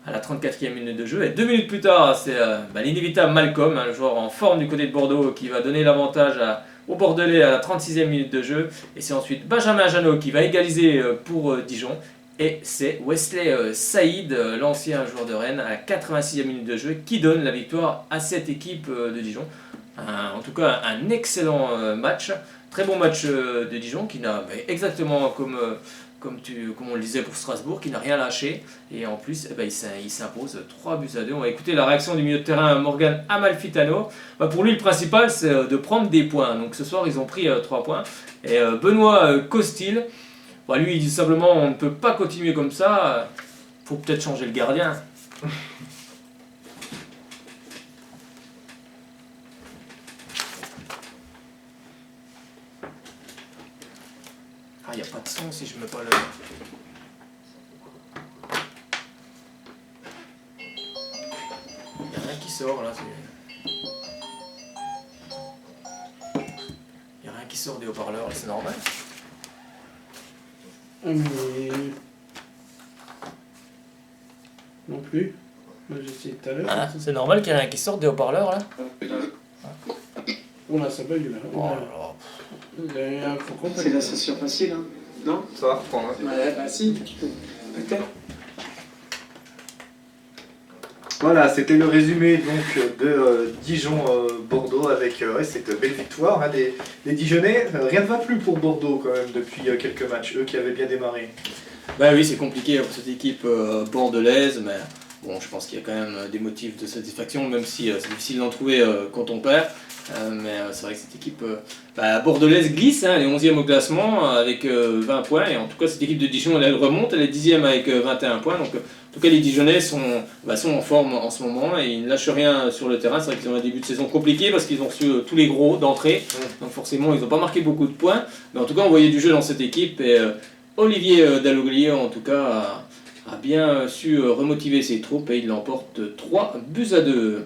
à la 34e minute de jeu. Et 2 minutes plus tard, c'est l'inévitable Malcolm, un joueur en forme du côté de Bordeaux, qui va donner l'avantage aux Bordelais à la 36e minute de jeu. Et c'est ensuite Benjamin Janot qui va égaliser pour Dijon. Et c'est Wesley Saïd, l'ancien joueur de Rennes, à la 86e minute de jeu, qui donne la victoire à cette équipe de Dijon. En tout cas, un excellent match. Très bon match de Dijon, qui n'a exactement comme on le disait pour Strasbourg, qui n'a rien lâché. Et en plus, il s'impose 3-2. On va écouter la réaction du milieu de terrain Morgan Amalfitano. Pour lui, le principal, c'est de prendre des points. Donc ce soir, ils ont pris 3 points. Et Benoît Costil, lui, il dit simplement on ne peut pas continuer comme ça. Faut peut-être changer le gardien. Il n'y a pas de son si je mets pas le... Il n'y a rien qui sort là. Il n'y a rien qui sort des haut-parleurs, c'est normal. Mais... Non plus. Moi j'ai essayé tout à l'heure. Ah, c'est normal qu'il y ait rien qui sorte des haut-parleurs là. Oh là, ça bug là. Oh là là. Il y a eu un faux contact. C'est l'association facile, hein? Non? Ça va reprendre. Hein. Ouais, bah si. Peut-être. Voilà, c'était le résumé donc de Dijon-Bordeaux avec cette belle victoire hein, des Dijonnais. Rien ne va plus pour Bordeaux quand même depuis quelques matchs, eux qui avaient bien démarré. Bah oui, c'est compliqué pour cette équipe bordelaise, mais bon, je pense qu'il y a quand même des motifs de satisfaction, même si c'est difficile d'en trouver quand on perd. Mais c'est vrai que cette équipe bordelaise glisse, hein, elle est 11e au classement avec 20 points. Et en tout cas, cette équipe de Dijon, elle remonte, elle est 10e avec 21 points. Donc, en tout cas, les Dijonnais sont en forme en ce moment et ils ne lâchent rien sur le terrain. C'est vrai qu'ils ont un début de saison compliqué parce qu'ils ont reçu tous les gros d'entrée. Donc, forcément, ils n'ont pas marqué beaucoup de points. Mais en tout cas, on voyait du jeu dans cette équipe. Et Olivier Dalloglier, en tout cas, a bien su remotiver ses troupes et il l'emporte 3-2.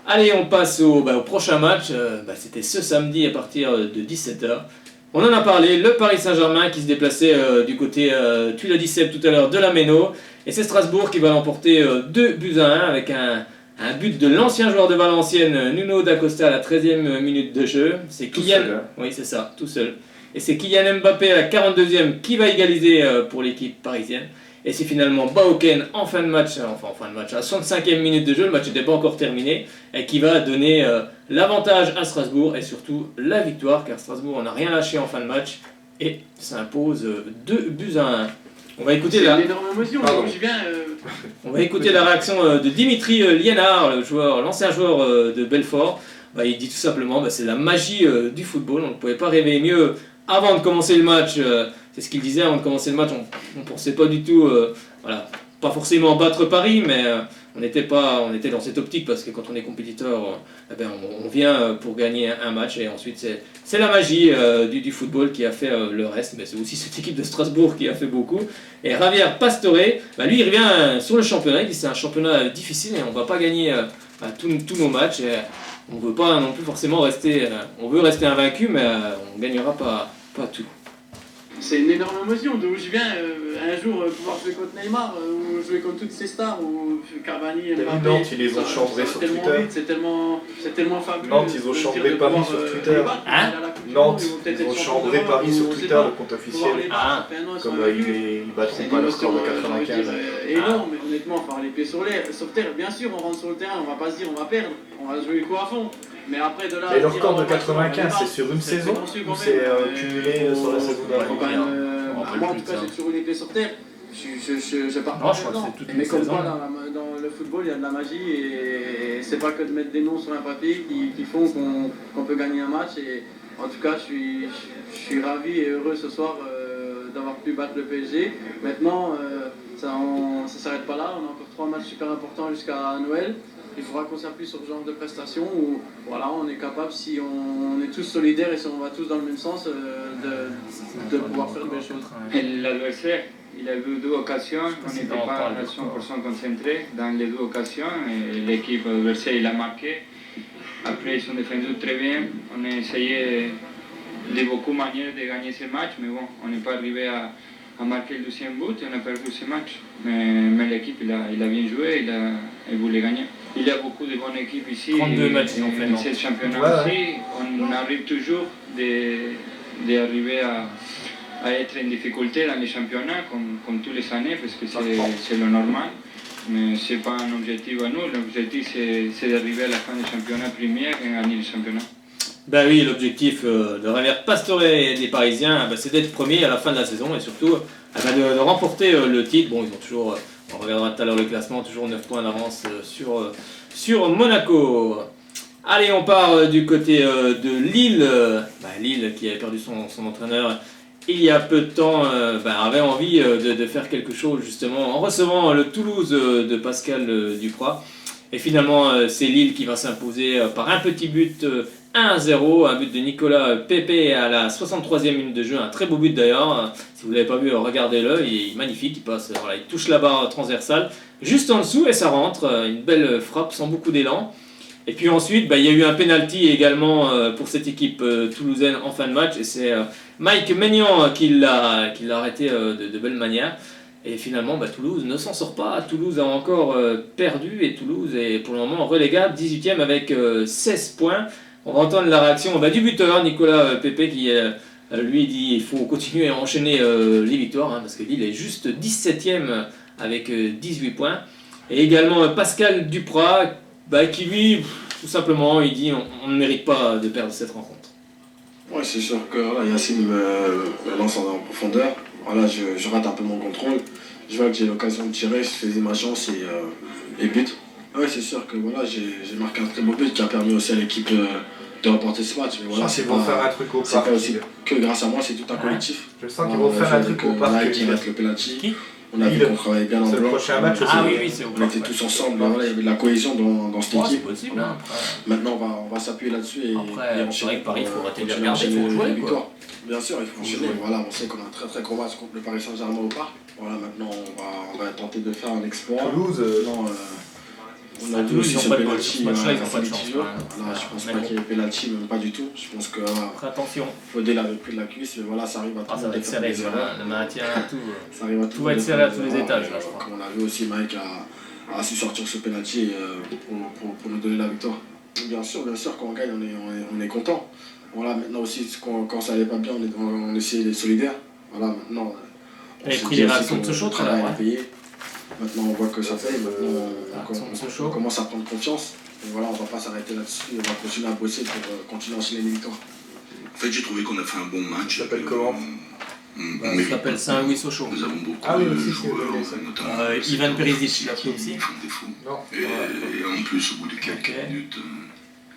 Allez, on passe au prochain match. C'était ce samedi à partir de 17h. On en a parlé, le Paris Saint-Germain qui se déplaçait du côté, tu l'as dit Seb tout à l'heure, de la Méno. Et c'est Strasbourg qui va l'emporter 2-1 avec un but de l'ancien joueur de Valenciennes, Nuno Dacosta à la 13e minute de jeu. C'est Kylian. Seul, hein. Oui, c'est ça, tout seul. Et c'est Kylian Mbappé à la 42e qui va égaliser pour l'équipe parisienne. Et c'est finalement Baoken en fin de match, à la 65e minute de jeu, le match n'était pas encore terminé, et qui va donner l'avantage à Strasbourg et surtout la victoire, car Strasbourg n'a rien lâché en fin de match et s'impose 2-1. On va écouter C'est une énorme émotion, Pardon. donc je viens. on va écouter la réaction de Dimitri Liénard, l'ancien joueur de Belfort. Il dit tout simplement c'est la magie du football, on ne pouvait pas rêver mieux avant de commencer le match. C'est ce qu'il disait avant de commencer le match, on ne pensait pas du tout, pas forcément battre Paris, mais on était dans cette optique parce que quand on est compétiteur, on vient pour gagner un match et ensuite c'est la magie du football qui a fait le reste, mais c'est aussi cette équipe de Strasbourg qui a fait beaucoup. Et Javier Pastore, lui il revient sur le championnat, il dit c'est un championnat difficile et on ne va pas gagner tous nos matchs. Et on ne veut pas non plus forcément rester, on veut rester invaincu, mais on ne gagnera pas tout. C'est une énorme émotion, d'où je viens un jour pouvoir jouer contre Neymar, ou jouer contre toutes ces stars, ou Cavani, Mbappé. Nantes, ils les ont chambrés sur tellement Twitter. vite, c'est tellement fabuleux. Nantes, ils ont de se chambré dire de Paris pouvoir, sur les Twitter. battre, Hein aller à la Coupe du Nantes, Monde, ou peut-être ils ont être champion chambré d'Europe, Paris sur on sait Twitter, pas. le compte Pouvoir officiel. les battre, ça fait un an, ils sont Comme invaincus. ils battront C'est une pas le score de émotion, 95. énorme, mais honnêtement, enfin, les pieds sur terre, bien sûr, on rentre sur le terrain, on va pas se dire on va perdre, on va jouer le coup à fond. Mais après de là. Et leur score de 95, c'est sur une saison ou c'est cumulé sur la saison d'avant? Moi en tout cas, j'ai toujours eu les pieds sur terre. Je pars Non, pas je crois que dedans. c'est toutes Mais les comme saisons. quoi, dans le football, il y a de la magie et c'est pas que de mettre des noms sur un papier qui font qu'on peut gagner un match. Et en tout cas, je suis ravi et heureux ce soir d'avoir pu battre le PSG. Maintenant, ça s'arrête pas là. On a encore 3 matchs super importants jusqu'à Noël. Il faudra qu'on s'appuie sur ce genre de prestations où on est capable, si on est tous solidaires et si on va tous dans le même sens, de pouvoir faire de belles choses. L'adversaire, il a eu 2 occasions, on si n'était on pas parle à de 100% concentré dans les 2 occasions et l'équipe adversaire il a marqué. Après ils ont défendu très bien, on a essayé de beaucoup de manières de gagner ce match, mais bon, on n'est pas arrivé à marquer le 2e but et on a perdu ce match. Mais l'équipe il a bien joué, il voulait gagner. Il y a beaucoup de bonnes équipes ici. 32 matchs ils ont fait, non? Ce championnat Ouais, aussi, on arrive toujours d'arriver à être en difficulté dans les championnats, comme tous les années, parce que c'est le normal. Mais ce n'est pas un objectif à nous. L'objectif, c'est d'arriver à la fin du championnat première et gagner le championnat. Oui, l'objectif de Javier Pastore et des Parisiens, c'est d'être premier à la fin de la saison et surtout de remporter le titre. Bon, ils ont toujours, on regardera tout à l'heure le classement, toujours 9 points d'avance sur Monaco. Allez, on part du côté de Lille. Lille qui avait perdu son entraîneur il y a peu de temps, avait envie de faire quelque chose justement en recevant le Toulouse de Pascal Duprat. Et finalement, c'est Lille qui va s'imposer par un petit but 1-0, un but de Nicolas Pepe à la 63e minute de jeu, un très beau but d'ailleurs. Si vous ne l'avez pas vu, regardez-le, il est magnifique, il touche la barre transversale juste en dessous et ça rentre, une belle frappe sans beaucoup d'élan. Et puis ensuite, il y a eu un penalty également pour cette équipe toulousaine en fin de match et c'est Mike Maignan qui l'a arrêté de belle manière. Et finalement, Toulouse ne s'en sort pas. Toulouse a encore perdu et Toulouse est pour le moment relégable, 18e avec 16 points. On va entendre la réaction du buteur, Nicolas Pepe, qui lui dit qu'il faut continuer à enchaîner les victoires, parce que Lille est juste 17e avec 18 points. Et également Pascal Duprat, qui lui, tout simplement, il dit on ne mérite pas de perdre cette rencontre. Ouais, c'est sûr que voilà, Yacine me lance en profondeur. Voilà, je rate un peu mon contrôle. Je vois que j'ai l'occasion de tirer, je saisis ma chance et but. Ouais, c'est sûr que voilà, j'ai marqué un très beau but qui a permis aussi à l'équipe de remporter ce match. Mais voilà, C'est pour faire un truc au c'est parc. pas aussi que grâce à moi, c'est tout un collectif. Je sens qu'ils vont faire un truc au parc. Qui reste le penalty. Qui On a vu qu'on travaillait bien en C'est le blanc. prochain match aussi. Ah oui, c'est au On parc, était ouais. tous ensemble, voilà, il y avait de la cohésion dans cette Oh, c'est équipe. possible. Voilà. Hein, après. Maintenant, on va s'appuyer là-dessus et Après, c'est enchaîner vrai que Paris, il faut pour, arrêter de continuer à regarder, il enchaîner faut jouer, les quoi. victoires. Bien sûr, il faut Faut enchaîner. jouer. Voilà, on sait qu'on a un très très gros match contre le Paris Saint-Germain au parc. Voilà, maintenant, on va tenter de faire un exploit. Toulouse, Non, on À a vu Toulouse, aussi ils ont ce pas de bol. penalty. Ce match-là, ils ont à pas de chance, Saint-Étienne. quand même. Voilà, je pense Mais pas bon. qu'il y ait penalty, même pas du tout. Je pense que voilà, Après, attention. Faudel avait pris de la cuisse, mais voilà, ça arrive à tout Ah, le ça monde va de être faire serré, des erreurs. le maintien, tout. Ça arrive à Tout va être serré à tous les étages, là, je crois. Comme on a vu aussi, Mike a su sortir ce penalty pour nous donner la victoire. Bien sûr, quand on gagne, on est content. Voilà, maintenant aussi, quand ça allait pas bien, on essayait d'être solidaire. Voilà, maintenant. Et pris les réactions de Sochaux, tout à l'heure, ouais. payé. Maintenant, on voit que ça paye. Maintenant, réaction de Sochaux. on commence à prendre confiance. Et voilà, on va pas s'arrêter là-dessus. On va continuer à bosser pour continuer à enchaîner les victoires. En fait, j'ai trouvé qu'on a fait un bon match. Ça s'appelle comment Ça s'appelle Saint-Louis Sochaux. Nous avons beaucoup Ah oui, de aussi, c'est joueurs, donné, ça. notamment Ivan Perisic, il a pris aussi. qui font défaut. Non. Et en plus, au bout de quelques Ok. minutes,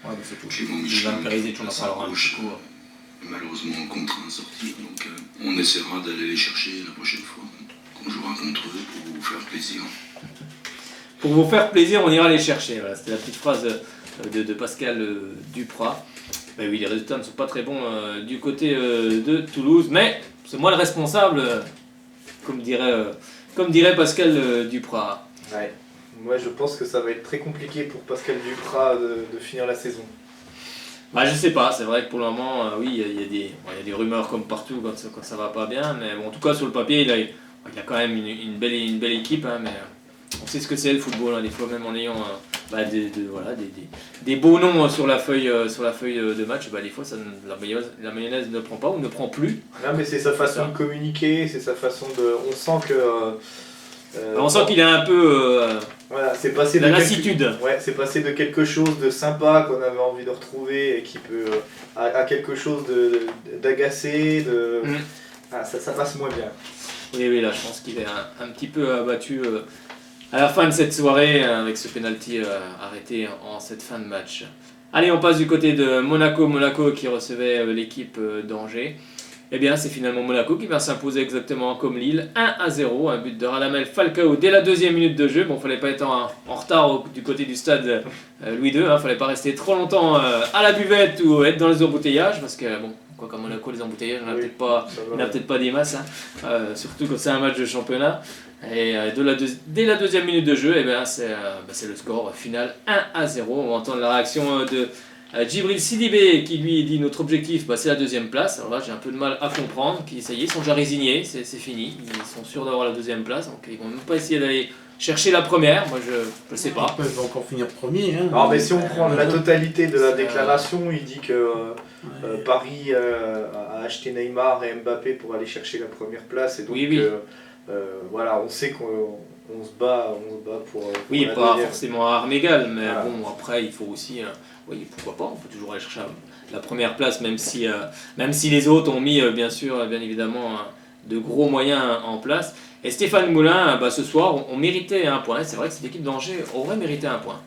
Ouais, mais c'est tout. Clément Ivan Michelin Perisic, on en passe à parlera un gauche, petit coup. malheureusement contraint à sortir. Donc on essaiera d'aller les chercher la prochaine fois qu'on jouera contre eux pour vous faire plaisir. Pour vous faire plaisir, on ira les chercher. Voilà, c'était la petite phrase de Pascal Duprat. Ben oui, les résultats ne sont pas très bons du côté de Toulouse, mais c'est moi le responsable, comme dirait Pascal Duprat. Ouais. Moi, je pense que ça va être très compliqué pour Pascal Duprat de finir la saison. Bah, je sais pas, c'est vrai que pour le moment, oui, il y a des rumeurs comme partout quand ça va pas bien, mais bon, en tout cas sur le papier, il a quand même une belle équipe, hein, mais on sait ce que c'est le football, hein, des fois même en ayant des beaux noms sur la feuille de match, des fois la mayonnaise ne prend pas ou ne prend plus. Non, mais c'est sa façon de communiquer, c'est sa façon de. On sent que. On sent qu'il a un peu Voilà, c'est passé la de lassitude. Ouais, c'est passé de quelque chose de sympa qu'on avait envie de retrouver et qui peut à quelque chose d'agacé, ça passe moins bien. Oui, là, je pense qu'il est un petit peu abattu à la fin de cette soirée avec ce penalty arrêté en cette fin de match. Allez, on passe du côté de Monaco qui recevait l'équipe d'Angers. Eh bien, c'est finalement Monaco qui va s'imposer exactement comme Lille, 1-0, un but de Radamel Falcao dès la 2e minute de jeu. Bon, fallait pas être en retard du côté du stade Louis II, fallait pas rester trop longtemps à la buvette ou être dans les embouteillages, parce que bon, quoi qu'à Monaco, les embouteillages, il n'y en a peut-être pas des masses, surtout quand c'est un match de championnat. Et dès la 2e minute de jeu, eh bien, c'est le score final 1-0. On va entendre la réaction de Djibril Sidibé qui lui dit notre objectif c'est la 2e place. Alors là j'ai un peu de mal à comprendre, ça y est, ils sont déjà résignés, c'est fini, ils sont sûrs d'avoir la 2e place, donc ils vont même pas essayer d'aller chercher la première, moi je sais pas. Ils peuvent encore finir premier. Hein. Non, mais si on prend la totalité de la déclaration, il dit que Paris a acheté Neymar et Mbappé pour aller chercher la première place, et donc Oui. voilà, on sait qu'on se bat pour Oui, la pas deuxième. forcément à armes égales, mais Voilà. bon, après, il faut aussi, oui, pourquoi pas, on peut toujours aller chercher la première place, même si les autres ont mis, bien évidemment, de gros moyens en place. Et Stéphane Moulin, ce soir, on méritait un point. C'est vrai que cette équipe d'Angers aurait mérité un point.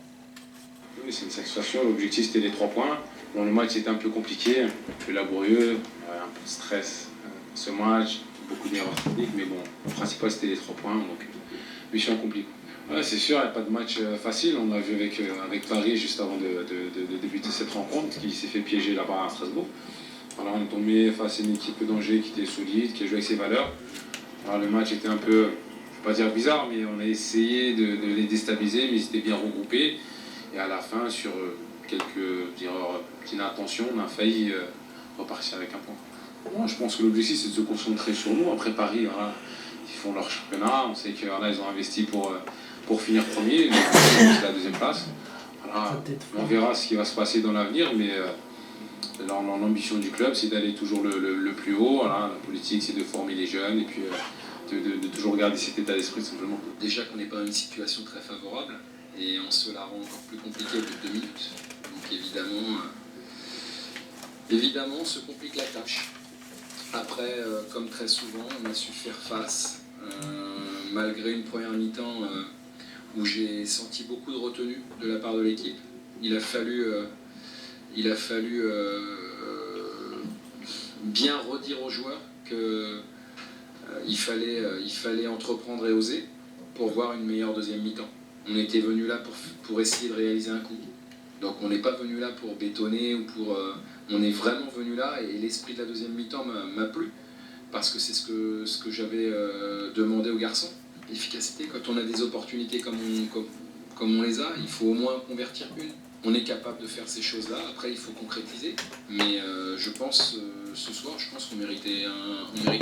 Oui, c'est une satisfaction. L'objectif, c'était les 3 points. Bon, le match était un peu compliqué, un peu laborieux, un peu de stress. Ce match, beaucoup d'erreurs techniques, mais bon, le principal, c'était les 3 points, donc mission accomplie. Ouais, c'est sûr, il n'y a pas de match facile. On l'a vu avec Paris juste avant de débuter cette rencontre, qui s'est fait piéger là-bas à Strasbourg. Voilà, on est tombé face à une équipe d'Angers qui était solide, qui a joué avec ses valeurs. Alors, le match était un peu, je ne vais pas dire bizarre, mais on a essayé de les déstabiliser, mais ils étaient bien regroupés. Et à la fin, sur quelques erreurs d'inattention, on a failli repartir avec un point. Bon, je pense que l'objectif, c'est de se concentrer sur nous. Après Paris, voilà, ils font leur championnat. On sait qu'ils ont investi pour finir premier, c'est la 2e place. Voilà, on verra ce qui va se passer dans l'avenir, mais l'ambition du club, c'est d'aller toujours le plus haut. Voilà, la politique, c'est de former les jeunes et puis de toujours garder cet état d'esprit simplement. Déjà qu'on n'est pas dans une situation très favorable et on se la rend encore plus compliquée au bout de 2 minutes. Donc évidemment on se complique la tâche. Après, comme très souvent, on a su faire face, malgré une première mi-temps où j'ai senti beaucoup de retenue de la part de l'équipe. Il a fallu bien redire aux joueurs qu'il fallait entreprendre et oser pour voir une meilleure deuxième mi-temps. On était venu là pour essayer de réaliser un coup. Donc on n'est pas venu là pour bétonner ou pour... on est vraiment venu là et l'esprit de la deuxième mi-temps m'a plu parce que c'est ce que j'avais demandé aux garçons. L'efficacité, quand on a des opportunités comme on les a, il faut au moins en convertir une. On est capable de faire ces choses-là, après il faut concrétiser. Mais je pense, ce soir, qu'on méritait un point.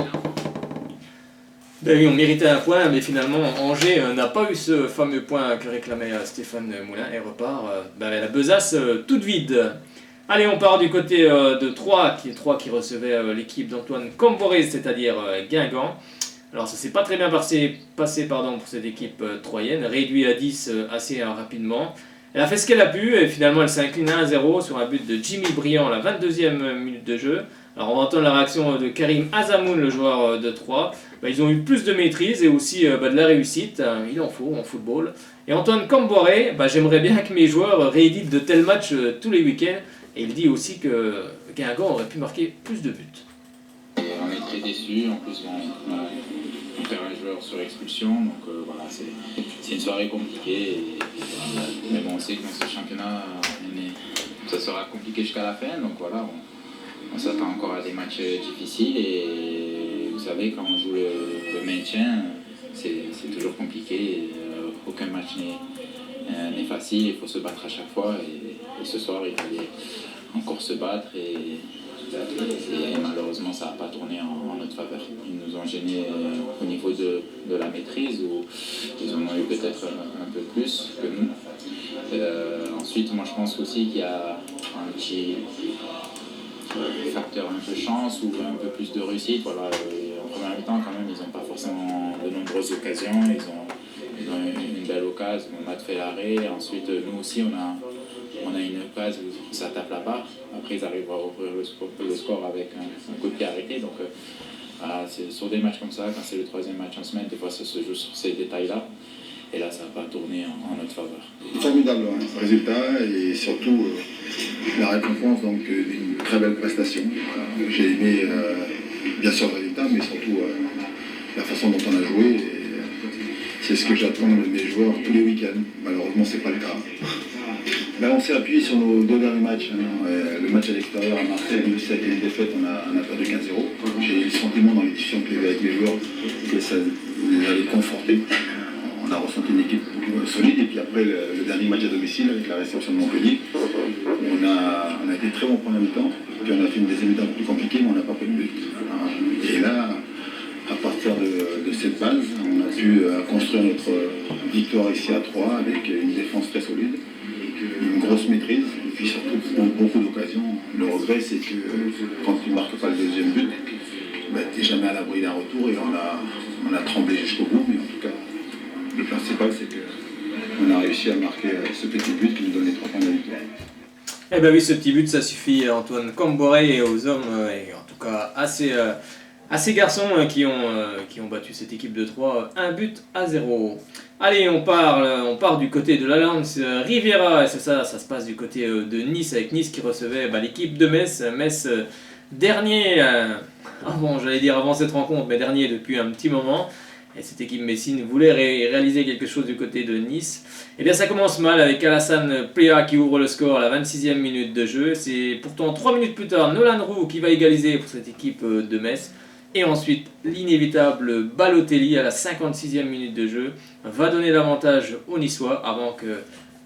Ben oui, on méritait un point, mais finalement Angers n'a pas eu ce fameux point que réclamait Stéphane Moulin et repart la besace toute vide. Allez, on part du côté de Troyes qui recevait l'équipe d'Antoine Comboré, c'est-à-dire Guingamp. Alors ça s'est pas très bien passé pour cette équipe troyenne, réduit à 10 assez rapidement. Elle a fait ce qu'elle a pu et finalement elle s'incline 1-0 sur un but de Jimmy Briand à la 22e minute de jeu. Alors on va entendre la réaction de Karim Azamoun, le joueur de Troyes. Ils ont eu plus de maîtrise et aussi de la réussite, il en faut en football. Et Antoine Comboré, j'aimerais bien que mes joueurs rééditent de tels matchs tous les week-ends. Et il dit aussi que Guingamp aurait pu marquer plus de buts. On est très déçus, en plus on perd un joueur sur expulsion, donc voilà, c'est une soirée compliquée. Mais bon, on sait que dans ce championnat, ça sera compliqué jusqu'à la fin, donc voilà, on s'attend encore à des matchs difficiles et vous savez, quand on joue le maintien, c'est toujours compliqué, aucun match n'est facile, il faut se battre à chaque fois et ce soir il fallait encore se battre et malheureusement ça n'a pas tourné en notre faveur. Ils nous ont gênés au niveau de la maîtrise où ils en ont eu peut-être un peu plus que nous. Ensuite moi je pense aussi qu'il y a un petit facteur un peu chance ou un peu plus de réussite. Voilà, en première mi-temps quand même ils n'ont pas forcément de nombreuses occasions, ils ont une belle occasion, on a fait l'arrêt, ensuite nous aussi on a une occasion où ça tape la barre, après ils arrivent à ouvrir le score avec un coup de pied arrêté, donc voilà, c'est sur des matchs comme ça, quand c'est le 3e match en semaine, des fois ça se joue sur ces détails-là, et là ça n'a pas tourné en notre faveur. Formidable résultat et surtout la récompense d'une très belle prestation. J'ai aimé bien sûr le résultat, mais surtout la façon dont on a joué. Et c'est ce que j'attends de mes joueurs tous les week-ends. Malheureusement, c'est pas le cas. On s'est appuyé sur nos 2 derniers matchs. Le match à l'extérieur à Marseille, même si ça a été une défaite, on a perdu 15-0. J'ai eu le sentiment dans les discussions que j'ai eues avec les joueurs que ça les allait conforter. On a ressenti une équipe solide et puis après le dernier match à domicile avec la réception de Montpellier, on a été très bon première mi-temps, puis on a fait une deuxième mi-temps plus compliquée mais on n'a pas pris de but. Et là, à partir de cette base, on a pu construire notre victoire ici à Troyes avec une défense très solide, une grosse maîtrise et puis surtout beaucoup d'occasions. Le regret c'est que quand tu ne marques pas le deuxième but, tu n'es jamais à l'abri d'un retour et on a tremblé jusqu'au bout, mais en tout cas le principal c'est qu'on a réussi à marquer ce petit but qui nous donne les 3 points de la victoire. Eh bien oui, ce petit but ça suffit à Antoine Comboré et aux hommes, et en tout cas à ces garçons qui ont battu cette équipe de Troyes 1-0. Allez, on part du côté de l'Alliance Riviera, et ça se passe du côté de Nice, avec Nice qui recevait l'équipe de Metz. Metz dernier, avant cette rencontre, mais dernier depuis un petit moment. Et cette équipe messine voulait réaliser quelque chose du côté de Nice. Et bien ça commence mal avec Alassane Plea qui ouvre le score à la 26e minute de jeu. C'est pourtant 3 minutes plus tard Nolan Roux qui va égaliser pour cette équipe de Metz. Et ensuite l'inévitable Balotelli à la 56e minute de jeu va donner l'avantage aux Niçois avant que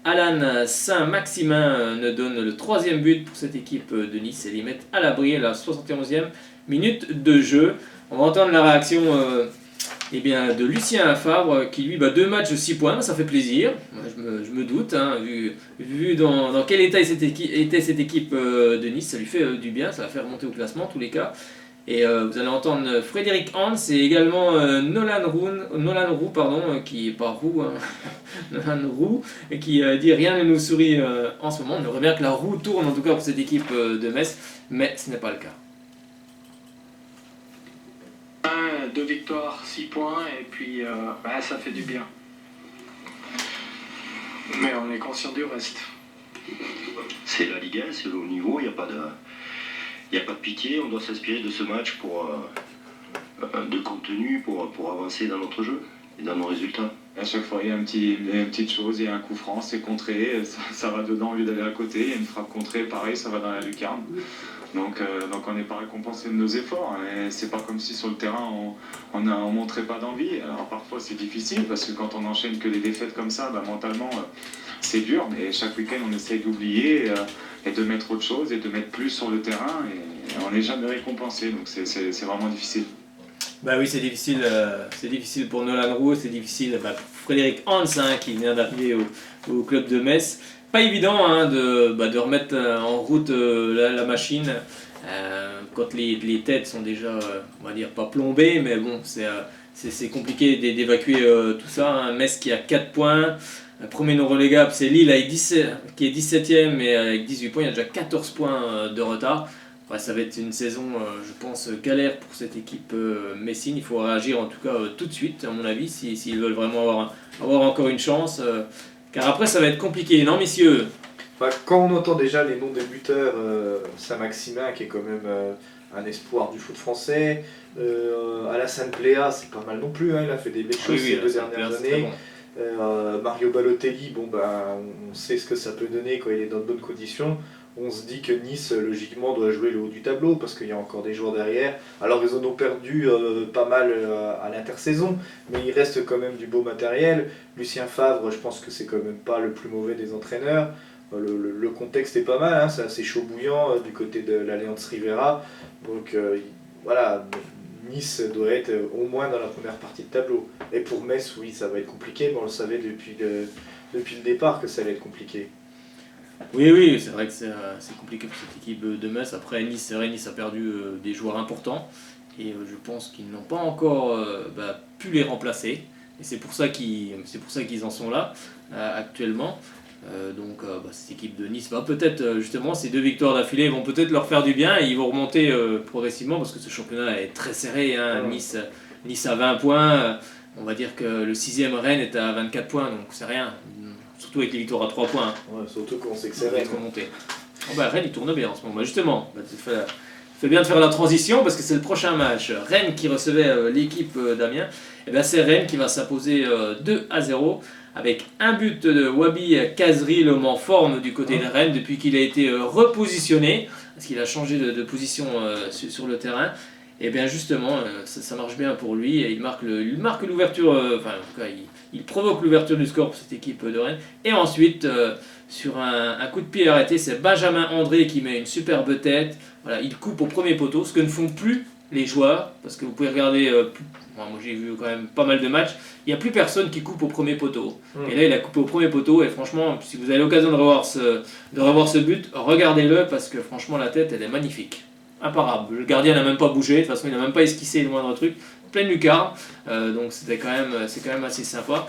Alan Saint-Maximin ne donne le 3e but pour cette équipe de Nice et les mette à l'abri à la 71e minute de jeu. On va entendre la réaction de Lucien Favre qui lui 2 matchs 6 points, ça fait plaisir, je me doute, vu dans quel état était cette équipe de Nice, ça lui fait du bien, ça va faire remonter au classement en tous les cas. Et vous allez entendre Frédéric Hans et également Nolan Roux, qui est pas Roux, hein, Nolan Roux, qui dit rien ne nous sourit en ce moment. On aimerait bien que la roue tourne en tout cas pour cette équipe de Metz, mais ce n'est pas le cas. 2 victoires, 6 points, et puis ça fait du bien. Mais on est conscient du reste. C'est la Ligue 1, c'est le haut niveau, il n'y a pas de pitié, on doit s'inspirer de ce match de contenu pour avancer dans notre jeu et dans nos résultats. À chaque fois, il y a une petite chose, il y a un coup franc, c'est contré, ça va dedans au lieu d'aller à côté, il y a une frappe contrée, pareil, ça va dans la lucarne. Donc on n'est pas récompensé de nos efforts, et c'est pas comme si sur le terrain on montrait pas d'envie. Alors parfois c'est difficile parce que quand on enchaîne que des défaites comme ça, mentalement c'est dur, mais chaque week-end on essaye d'oublier et de mettre autre chose et de mettre plus sur le terrain, et on n'est jamais récompensé, donc c'est vraiment difficile. Bah oui, c'est difficile pour Nolan Roux, c'est difficile pour Frédéric Hans qui vient d'arriver au club de Metz. Pas évident de remettre en route la machine quand les têtes sont déjà, on va dire, pas plombées, mais bon, c'est compliqué d'évacuer tout ça. Hein. Metz qui a 4 points, premier non relégable, c'est Lille qui est 17ème, et avec 18 points, il y a déjà 14 points de retard. Enfin, ça va être une saison, je pense, galère pour cette équipe messine. Il faut réagir en tout cas tout de suite, à mon avis, s'ils veulent vraiment avoir encore une chance. Car après, ça va être compliqué, non, messieurs? Quand on entend déjà les noms des buteurs, Saint-Maximin qui est quand même un espoir du foot français, Alassane Plea, c'est pas mal non plus, hein, il a fait des belles choses ces 2 dernières années. Mario Balotelli, on sait ce que ça peut donner quand il est dans de bonnes conditions. On se dit que Nice, logiquement, doit jouer le haut du tableau parce qu'il y a encore des joueurs derrière. Alors, ils en ont perdu pas mal à l'intersaison, mais il reste quand même du beau matériel. Lucien Favre, je pense que c'est quand même pas le plus mauvais des entraîneurs. Le contexte est pas mal, hein, c'est assez chaud bouillant du côté de l'Alliance Rivera. Donc, voilà, Nice doit être au moins dans la première partie de tableau. Et pour Metz, oui, ça va être compliqué, mais on le savait depuis le départ que ça allait être compliqué. Oui, c'est vrai que c'est compliqué pour cette équipe de Metz. Après, Nice, c'est vrai, Nice a perdu des joueurs importants, et je pense qu'ils n'ont pas encore pu les remplacer. Et c'est pour ça qu'ils en sont là actuellement. Donc cette équipe de Nice va peut-être, justement, ces 2 victoires d'affilée vont peut-être leur faire du bien, et ils vont remonter progressivement parce que ce championnat est très serré. Hein. Nice a 20 points, on va dire que le 6e Rennes est à 24 points, donc c'est rien. Surtout avec les victoires à 3 points. Hein. Ouais, surtout quand on sait que c'est Rennes. Rennes il tourne bien en ce moment. Justement, fait bien de faire la transition parce que c'est le prochain match. Rennes qui recevait l'équipe d'Amiens. Et c'est Rennes qui va s'imposer 2-0 avec un but de Wabi Kazri, l'homme en forme du côté de Rennes depuis qu'il a été repositionné, parce qu'il a changé de position sur le terrain. Et bien justement, ça marche bien pour lui, et il marque l'ouverture, en tout cas il provoque l'ouverture du score pour cette équipe de Rennes. Et ensuite, sur un coup de pied arrêté, c'est Benjamin André qui met une superbe tête. Voilà, il coupe au premier poteau, ce que ne font plus les joueurs, parce que vous pouvez regarder, moi j'ai vu quand même pas mal de matchs, il n'y a plus personne qui coupe au premier poteau. Et là il a coupé au premier poteau, et franchement, si vous avez l'occasion de revoir ce but, regardez-le, parce que franchement la tête elle est magnifique. Imparable. Le gardien n'a même pas bougé, de toute façon il n'a même pas esquissé le moindre truc, pleine lucarne, donc c'est quand même assez sympa.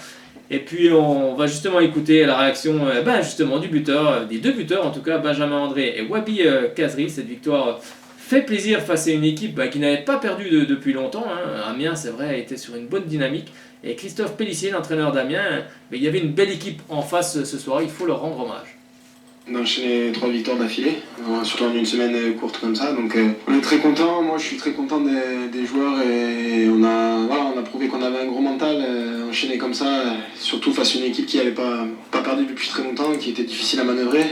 Et puis on va justement écouter la réaction justement du buteur, des 2 buteurs en tout cas, Benjamin André et Wabi Kazri. Cette victoire fait plaisir face à une équipe qui n'avait pas perdu depuis longtemps. Hein. Amiens, c'est vrai, était sur une bonne dynamique, et Christophe Pellissier, l'entraîneur d'Amiens, il y avait une belle équipe en face ce soir, il faut leur rendre hommage. D'enchaîner 3 victoires d'affilée, surtout en une semaine courte comme ça, donc on est très content. Moi je suis très content des joueurs, et on a prouvé qu'on avait un gros mental, enchaîner comme ça, surtout face à une équipe qui n'avait pas perdu depuis très longtemps, qui était difficile à manœuvrer.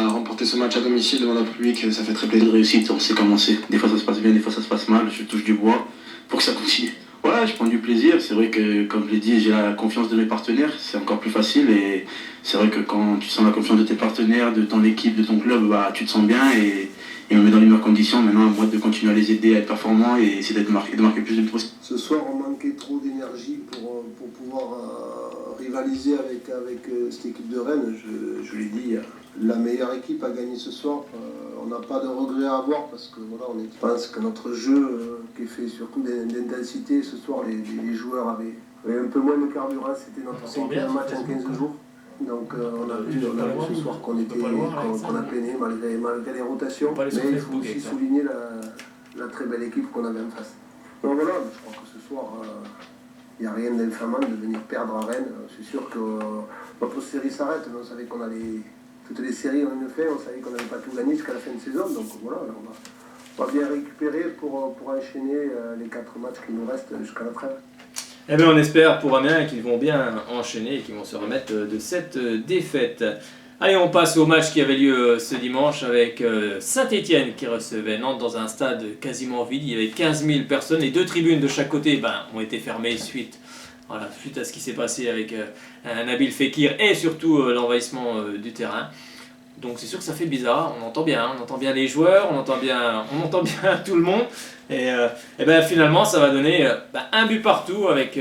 Remporter ce match à domicile devant notre public, ça fait très plaisir. De réussite, on sait comment c'est. Des fois ça se passe bien, des fois ça se passe mal, je touche du bois pour que ça continue. Ouais, je prends du plaisir, c'est vrai que comme je l'ai dit, j'ai la confiance de mes partenaires, c'est encore plus facile, et c'est vrai que quand tu sens la confiance de tes partenaires, de ton équipe, de ton club, tu te sens bien, et on me met dans les meilleures conditions. Maintenant, à moi de continuer à les aider à être performants et essayer de marquer plus de buts possible. Ce soir, on manquait trop d'énergie pour pouvoir rivaliser avec cette équipe de Rennes. Je l'ai dit la meilleure équipe a gagné ce soir. On n'a pas de regrets à avoir parce que voilà, je pense que notre jeu, qui est fait surtout d'intensité, ce soir les joueurs avaient un peu moins de carburant. C'était notre 5e match en 15 jours. Donc on a vu ce soir qu'on a peiné malgré les rotations. Mais il faut aussi souligner la très belle équipe qu'on avait en face. Donc voilà, je crois que ce soir, il n'y a rien d'infamant de venir perdre à Rennes. C'est sûr que notre série s'arrête. On savait qu'on allait... Toutes les séries ont une fin, on savait qu'on n'allait pas tout gagner jusqu'à la fin de saison. Donc voilà, on va bien récupérer pour enchaîner les 4 matchs qui nous restent jusqu'à la trêve. Eh bien, on espère pour Amiens qu'ils vont bien enchaîner et qu'ils vont se remettre de cette défaite. Allez, on passe au match qui avait lieu ce dimanche avec Saint-Étienne qui recevait Nantes dans un stade quasiment vide. Il y avait 15 000 personnes. Les 2 tribunes de chaque côté ont été fermées suite à ce qui s'est passé avec Nabil Fekir et surtout l'envahissement du terrain. Donc c'est sûr que ça fait bizarre, on entend bien les joueurs, on entend bien tout le monde. Et ben finalement ça va donner un but partout avec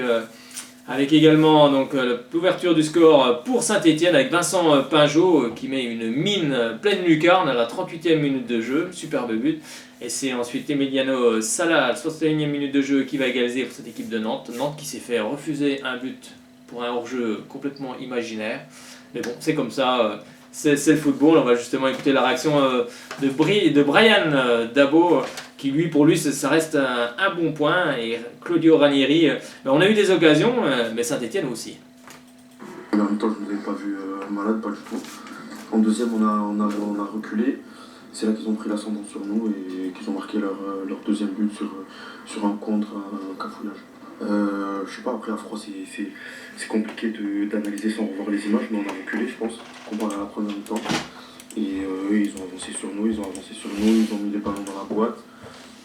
également donc l'ouverture du score pour Saint-Étienne avec Vincent Pinjot qui met une mine pleine lucarne à la 38e minute de jeu, superbe but. Et c'est ensuite Emiliano Sala à la 61e minute de jeu qui va égaliser pour cette équipe de Nantes. Nantes qui s'est fait refuser un but pour un hors-jeu complètement imaginaire. Mais bon, c'est comme ça, c'est le football. On va justement écouter la réaction de Brian Dabo qui pour lui ça reste un bon point. Et Claudio Ranieri, on a eu des occasions, mais Saint-Étienne aussi. En même temps, je ne vous avais pas vu malade, pas du tout. En deuxième, on a reculé. C'est là qu'ils ont pris l'ascendant sur nous et qu'ils ont marqué leur deuxième but sur un contre, un cafouillage. Je sais pas, après à froid c'est compliqué d'analyser sans revoir les images, mais on a reculé je pense, comparé à la première mi-temps. Et eux ils ont avancé sur nous, ils ont mis les ballons dans la boîte.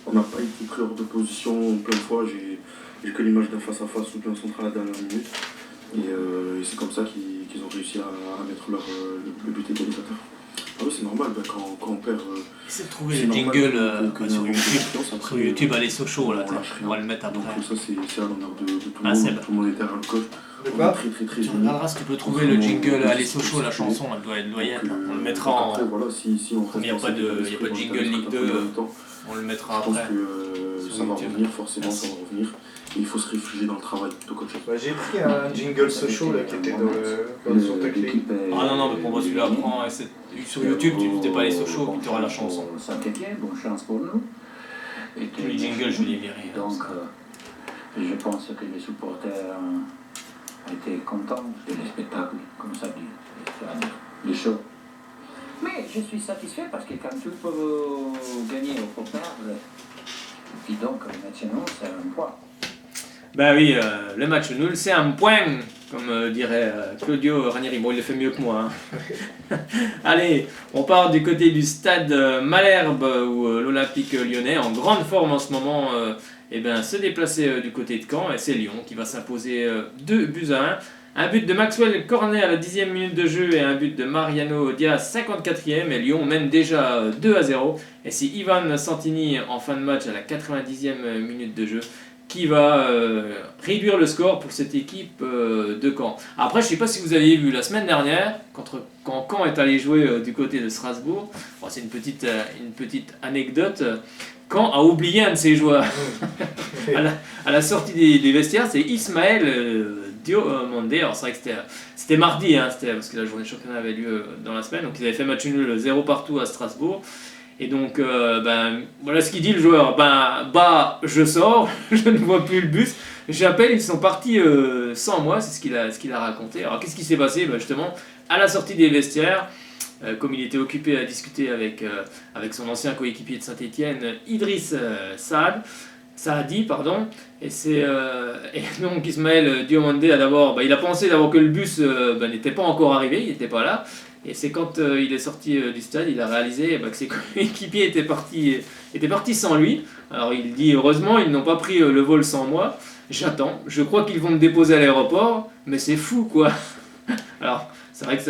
On n'a pas été pris hors de position plein de fois, j'ai que l'image d'un face à face ou d'un central à la dernière minute. Et c'est comme ça qu'ils ont réussi à mettre le but égalisateur. Ah oui, c'est normal, quand on perd. Essayez de trouver le jingle sur YouTube. Sur YouTube, allez Sochaux, là, on va le mettre après. Donc ça, c'est à l'honneur de tout le monde. Tout le monde est derrière le coach. Tu regarderas si tu peux trouver le jingle Allez Sochaux, la chanson, elle doit y être. On le mettra en. Après, voilà, si on il n'y a pas de jingle Ligue 2, on le mettra après. Je pense que ça va revenir, forcément, ça va revenir. Et il faut se réfugier dans le travail de coach. J'ai pris un jingle Sochaux là, qui était sur ta clé. Ah non, mais pour moi, celui-là, prends. Sur YouTube, tu n'étais pas les Sochaux, puis tu auras la chanson. Saint-Étienne, bonne chance pour nous. Et tous les jingles, je vais les virer. Donc, je pense que les supporters étaient contents de le spectacle, comme ça dit, le show. Mais je suis satisfait parce que quand tu peux gagner ou faut perdre, et donc maintenant c'est un point. Ben oui, le match nul, c'est un point, comme dirait Claudio Ranieri. Bon, il le fait mieux que moi. Hein. Allez, on part du côté du stade Malherbe, où l'Olympique lyonnais, en grande forme en ce moment, se déplaçait du côté de Caen. Et c'est Lyon qui va s'imposer 2-1. Un but de Maxwell Cornet à la 10e minute de jeu et un but de Mariano Diaz 54e. Et Lyon mène déjà 2-0. Et c'est Ivan Santini en fin de match à la 90e minute de jeu qui va réduire le score pour cette équipe de Caen. Après, je ne sais pas si vous avez vu la semaine dernière, quand Caen est allé jouer du côté de Strasbourg, c'est une petite anecdote, Caen a oublié un de ses joueurs. à la sortie des vestiaires, c'est Ismaël Diomandé. Alors c'est vrai que c'était mardi, parce que la journée de championnat avait lieu dans la semaine, donc ils avaient fait match nul 0 partout à Strasbourg. Et donc, voilà ce qu'il dit le joueur. Je sors, je ne vois plus le bus. J'appelle, ils sont partis sans moi, c'est ce qu'il a raconté. Alors, qu'est-ce qui s'est passé ? Justement, à la sortie des vestiaires, comme il était occupé à discuter avec son ancien coéquipier de Saint-Étienne, Idriss Saadi, et donc Ismaël Diomandé il a pensé d'abord que le bus n'était pas encore arrivé, il n'était pas là. Et c'est quand il est sorti du stade, il a réalisé que ses coéquipiers étaient partis sans lui. Alors il dit heureusement ils n'ont pas pris le vol sans moi. J'attends, je crois qu'ils vont me déposer à l'aéroport, mais c'est fou quoi. Alors c'est vrai que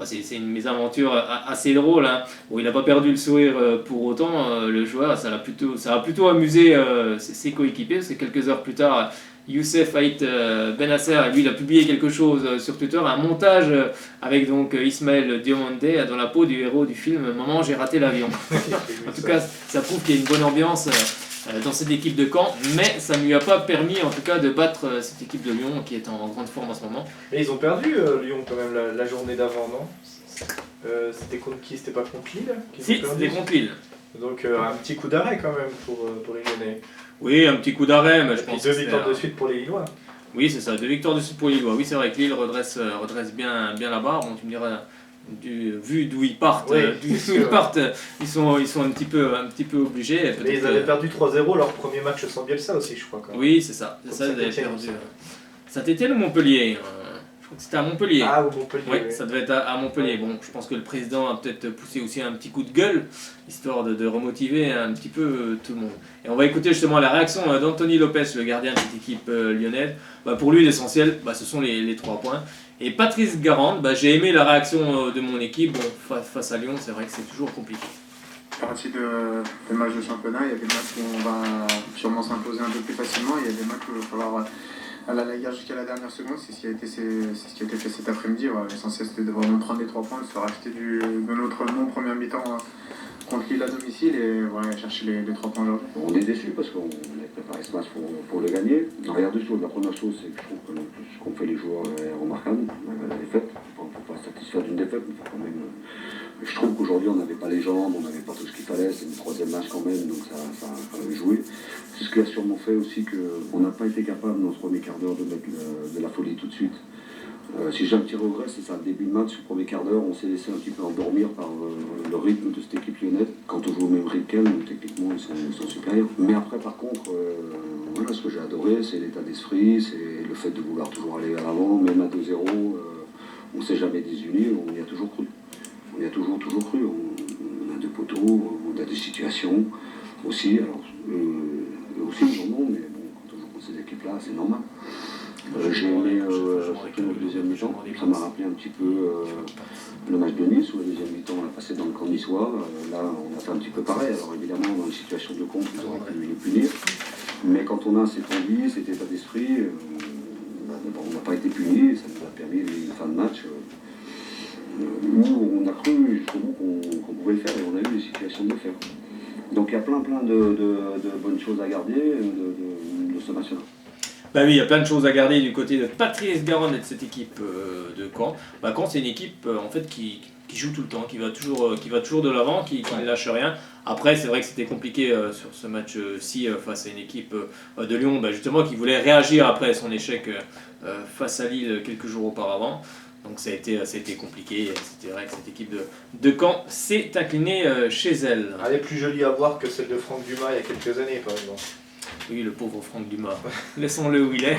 c'est une mésaventure assez drôle. Hein. Bon, il n'a pas perdu le sourire pour autant, le joueur, ça a plutôt amusé ses coéquipiers, parce que quelques heures plus tard, Youssef Haït Benasser, lui, il a publié quelque chose sur Twitter, un montage avec donc Ismaël Diomandé dans la peau du héros du film Maman, j'ai raté l'avion. En tout cas, ça prouve qu'il y a une bonne ambiance dans cette équipe de Caen, mais ça ne lui a pas permis en tout cas de battre cette équipe de Lyon qui est en grande forme en ce moment. Et ils ont perdu Lyon quand même la journée d'avant, non? C'était contre qui? C'était pas contre Lille? Si, c'était contre Lille. Donc un petit coup d'arrêt quand même pour les Lyonnais. Oui, un petit coup d'arrêt, mais je pense que 2 victoires de suite pour les Lillois. Oui, c'est ça, 2 victoires de suite pour les Lillois. Oui, c'est vrai que Lille redresse bien la barre. Bon, tu me diras, vu d'où ils partent, Oui, ils sont un petit peu obligés. Mais ils avaient perdu 3-0 leur premier match sans Bielsa aussi, je crois. Quand même. Oui, c'est ça. Ils avaient perdu. Saint-Étienne ou Montpellier? Je crois que c'était à Montpellier. Ah, ou Montpellier. Oui, Oui. ça devait être à Montpellier. Bon, je pense que le président a peut-être poussé aussi un petit coup de gueule, histoire de remotiver un petit peu tout le monde. Et on va écouter justement la réaction d'Anthony Lopez, le gardien de cette équipe lyonnaise. Pour lui, l'essentiel, ce sont les 3 points. Et Patrice Garand, j'ai aimé la réaction de mon équipe. Bon, face à Lyon, c'est vrai que c'est toujours compliqué. Partie des matchs de championnat, il y a des matchs où on va sûrement s'imposer un peu plus facilement, il y a des matchs où il va falloir aller à la guerre jusqu'à la dernière seconde, c'est ce qui a été fait cet après-midi. Ouais. L'essentiel c'était de vraiment prendre les 3 points, de se racheter de notre non-première mi-temps contre Lille à domicile et chercher les 3 points aujourd'hui. On est déçus parce qu'on a préparé ce match pour le gagner. Il y a 2 choses. La première chose, c'est que je trouve que ce qu'ont fait les joueurs est remarquable, malgré la défaite. On ne peut pas se satisfaire d'une défaite, mais quand même. Je trouve qu'aujourd'hui on n'avait pas les jambes, on n'avait pas tout ce qu'il fallait, c'est le 3e match quand même, donc ça a quand même joué. C'est ce qui a sûrement fait aussi qu'on n'a pas été capable dans ce premier quart d'heure de mettre de la folie tout de suite. Si j'ai un petit regret, c'est ça, le début de match, le premier quart d'heure, on s'est laissé un petit peu endormir par le rythme de cette équipe lyonnaise. Quand on joue au même rythme qu'elle, techniquement ils sont supérieurs. Mais après par contre, voilà, ce que j'ai adoré, c'est l'état d'esprit, c'est le fait de vouloir toujours aller à l'avant, même à 2-0, on ne s'est jamais désuni, on y a toujours cru. On y a toujours cru, on a des poteaux, on a des situations aussi, alors aussi non, mais bon, quand on joue contre ces équipes-là, c'est normal. J'ai aimé surtout le deuxième mi-temps, ça m'a rappelé un petit peu le match de Nice, où le deuxième mi-temps on l'a passé dans le camp niçois, là on a fait un petit peu pareil, alors évidemment dans une situation de compte, ils auraient pu les punir, mais quand on a cette envie, cet état d'esprit, on n'a pas été punis, ça nous a permis une fin de match. Où on a cru jusqu'au bout qu'on pouvait le faire et on a eu les situations de le faire. Donc il y a plein de bonnes choses à garder de ce match-là. Oui, il y a plein de choses à garder du côté de Patrice Garand et de cette équipe de Caen. Caen, c'est une équipe en fait qui joue tout le temps, qui va toujours de l'avant, qui ne lâche rien. Après, c'est vrai que c'était compliqué sur ce match-ci face à une équipe de Lyon, justement, qui voulait réagir après son échec face à Lille quelques jours auparavant. Donc ça a été compliqué, c'était vrai que cette équipe de Caen s'est inclinée chez elle. Elle est plus jolie à voir que celle de Franck Dumas il y a quelques années par exemple. Oui, le pauvre Franck Dumas, laissons-le où il est.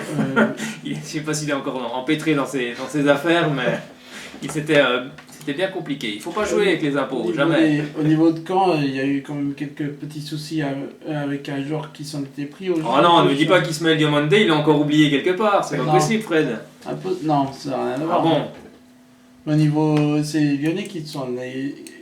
Je ne sais pas s'il est encore empêtré dans ses affaires, mais c'était bien compliqué. Il ne faut pas jouer avec les impôts, jamais. Au niveau de Caen, il y a eu quand même quelques petits soucis avec un joueur qui s'en était pris. Oh non, ne me dis pas qu'Ismaël Diomandé, il l'a encore oublié quelque part, c'est pas possible, Fred. Non, ça n'a rien à voir. Ah bon? Au niveau, c'est les Lyonnais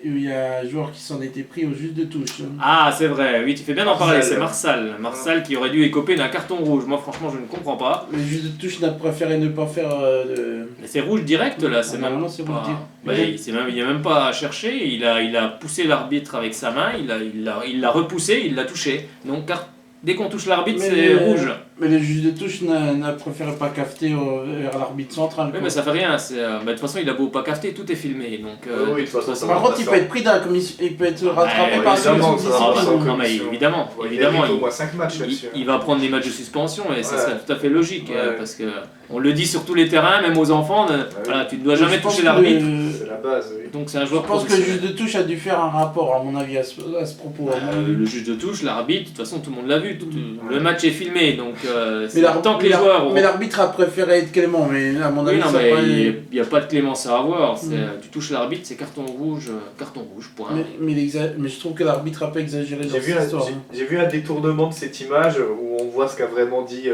il y a un joueur qui s'en était pris au juste de touche. Ah, c'est vrai, oui, tu fais bien d'en parler, c'est Marsal. Marsal qui aurait dû écoper d'un carton rouge. Moi, franchement, je ne comprends pas. Le juste de touche n'a préféré ne pas faire de... Mais c'est rouge direct, là, c'est même... Non, c'est rouge direct. Il n'a même pas cherché, il a poussé l'arbitre avec sa main, il l'a repoussé, il l'a touché. Donc, dès qu'on touche l'arbitre, c'est rouge. Mais le juge de touche n'a préféré pas cafeter vers l'arbitre central. Oui, mais ça fait rien. De toute façon, il a beau pas cafeter, tout est filmé. Donc, oui, de toute façon, par contre, il peut être pris dans la commission, il peut être rattrapé par la commission. Non, mais évidemment, il va prendre des matchs de suspension et ça serait tout à fait logique. Parce que on le dit sur tous les terrains, même aux enfants, voilà, tu ne dois jamais toucher l'arbitre. C'est la base, oui. Donc c'est un joueur. Je pense que le juge de touche a dû faire un rapport, à mon avis, à ce propos. Le juge de touche, l'arbitre, de toute façon, tout le monde l'a vu. Le match est filmé, donc tant que les joueurs. Mais l'arbitre a préféré être clément, mais à mon avis, il n'y a pas de clémence à avoir. Tu touches l'arbitre, c'est carton rouge, point. Mais je trouve que l'arbitre a pas exagéré dans cette histoire. J'ai vu un détournement de cette image où on voit ce qu'a vraiment dit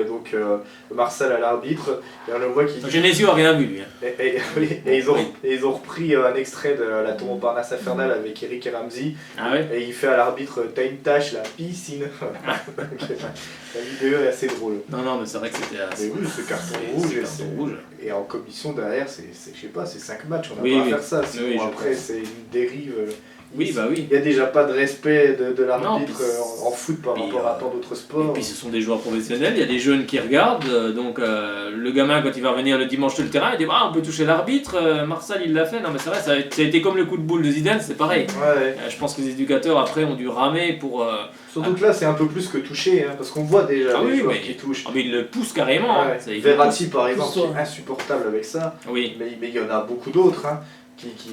Marsal à l'arbitre. Et on le voit qu'il... Genesio a rien vu, lui. Et ils ont repris un extrait de La Tour Montparnasse Infernale avec Eric et Ramsey. Ah ouais. Et il fait à l'arbitre, t'as une tâche, la piscine. La vidéo est assez drôle. drôle. Non, mais c'est vrai que c'était assez. Mais oui, ce carton rouge. Et en commission derrière, je sais pas, c'est 5 matchs, on n'a pas à faire ça. Sinon, après, c'est une dérive. Oui, bah oui. Il n'y a déjà pas de respect de l'arbitre en foot par rapport à tant d'autres sports. Et puis ce sont des joueurs professionnels, il y a des jeunes qui regardent, donc le gamin quand il va revenir le dimanche sur le terrain, il dit on peut toucher l'arbitre, Marcel il l'a fait, non mais c'est vrai, ça a été comme le coup de boule de Zidane, c'est pareil. Ouais. Je pense que les éducateurs après ont dû ramer pour... Surtout que là c'est un peu plus que toucher, hein, parce qu'on voit déjà les joueurs qui touchent. Mais il le pousse carrément. Ouais. Verratti par exemple, qui est insupportable avec ça, mais il y en a beaucoup d'autres. Hein.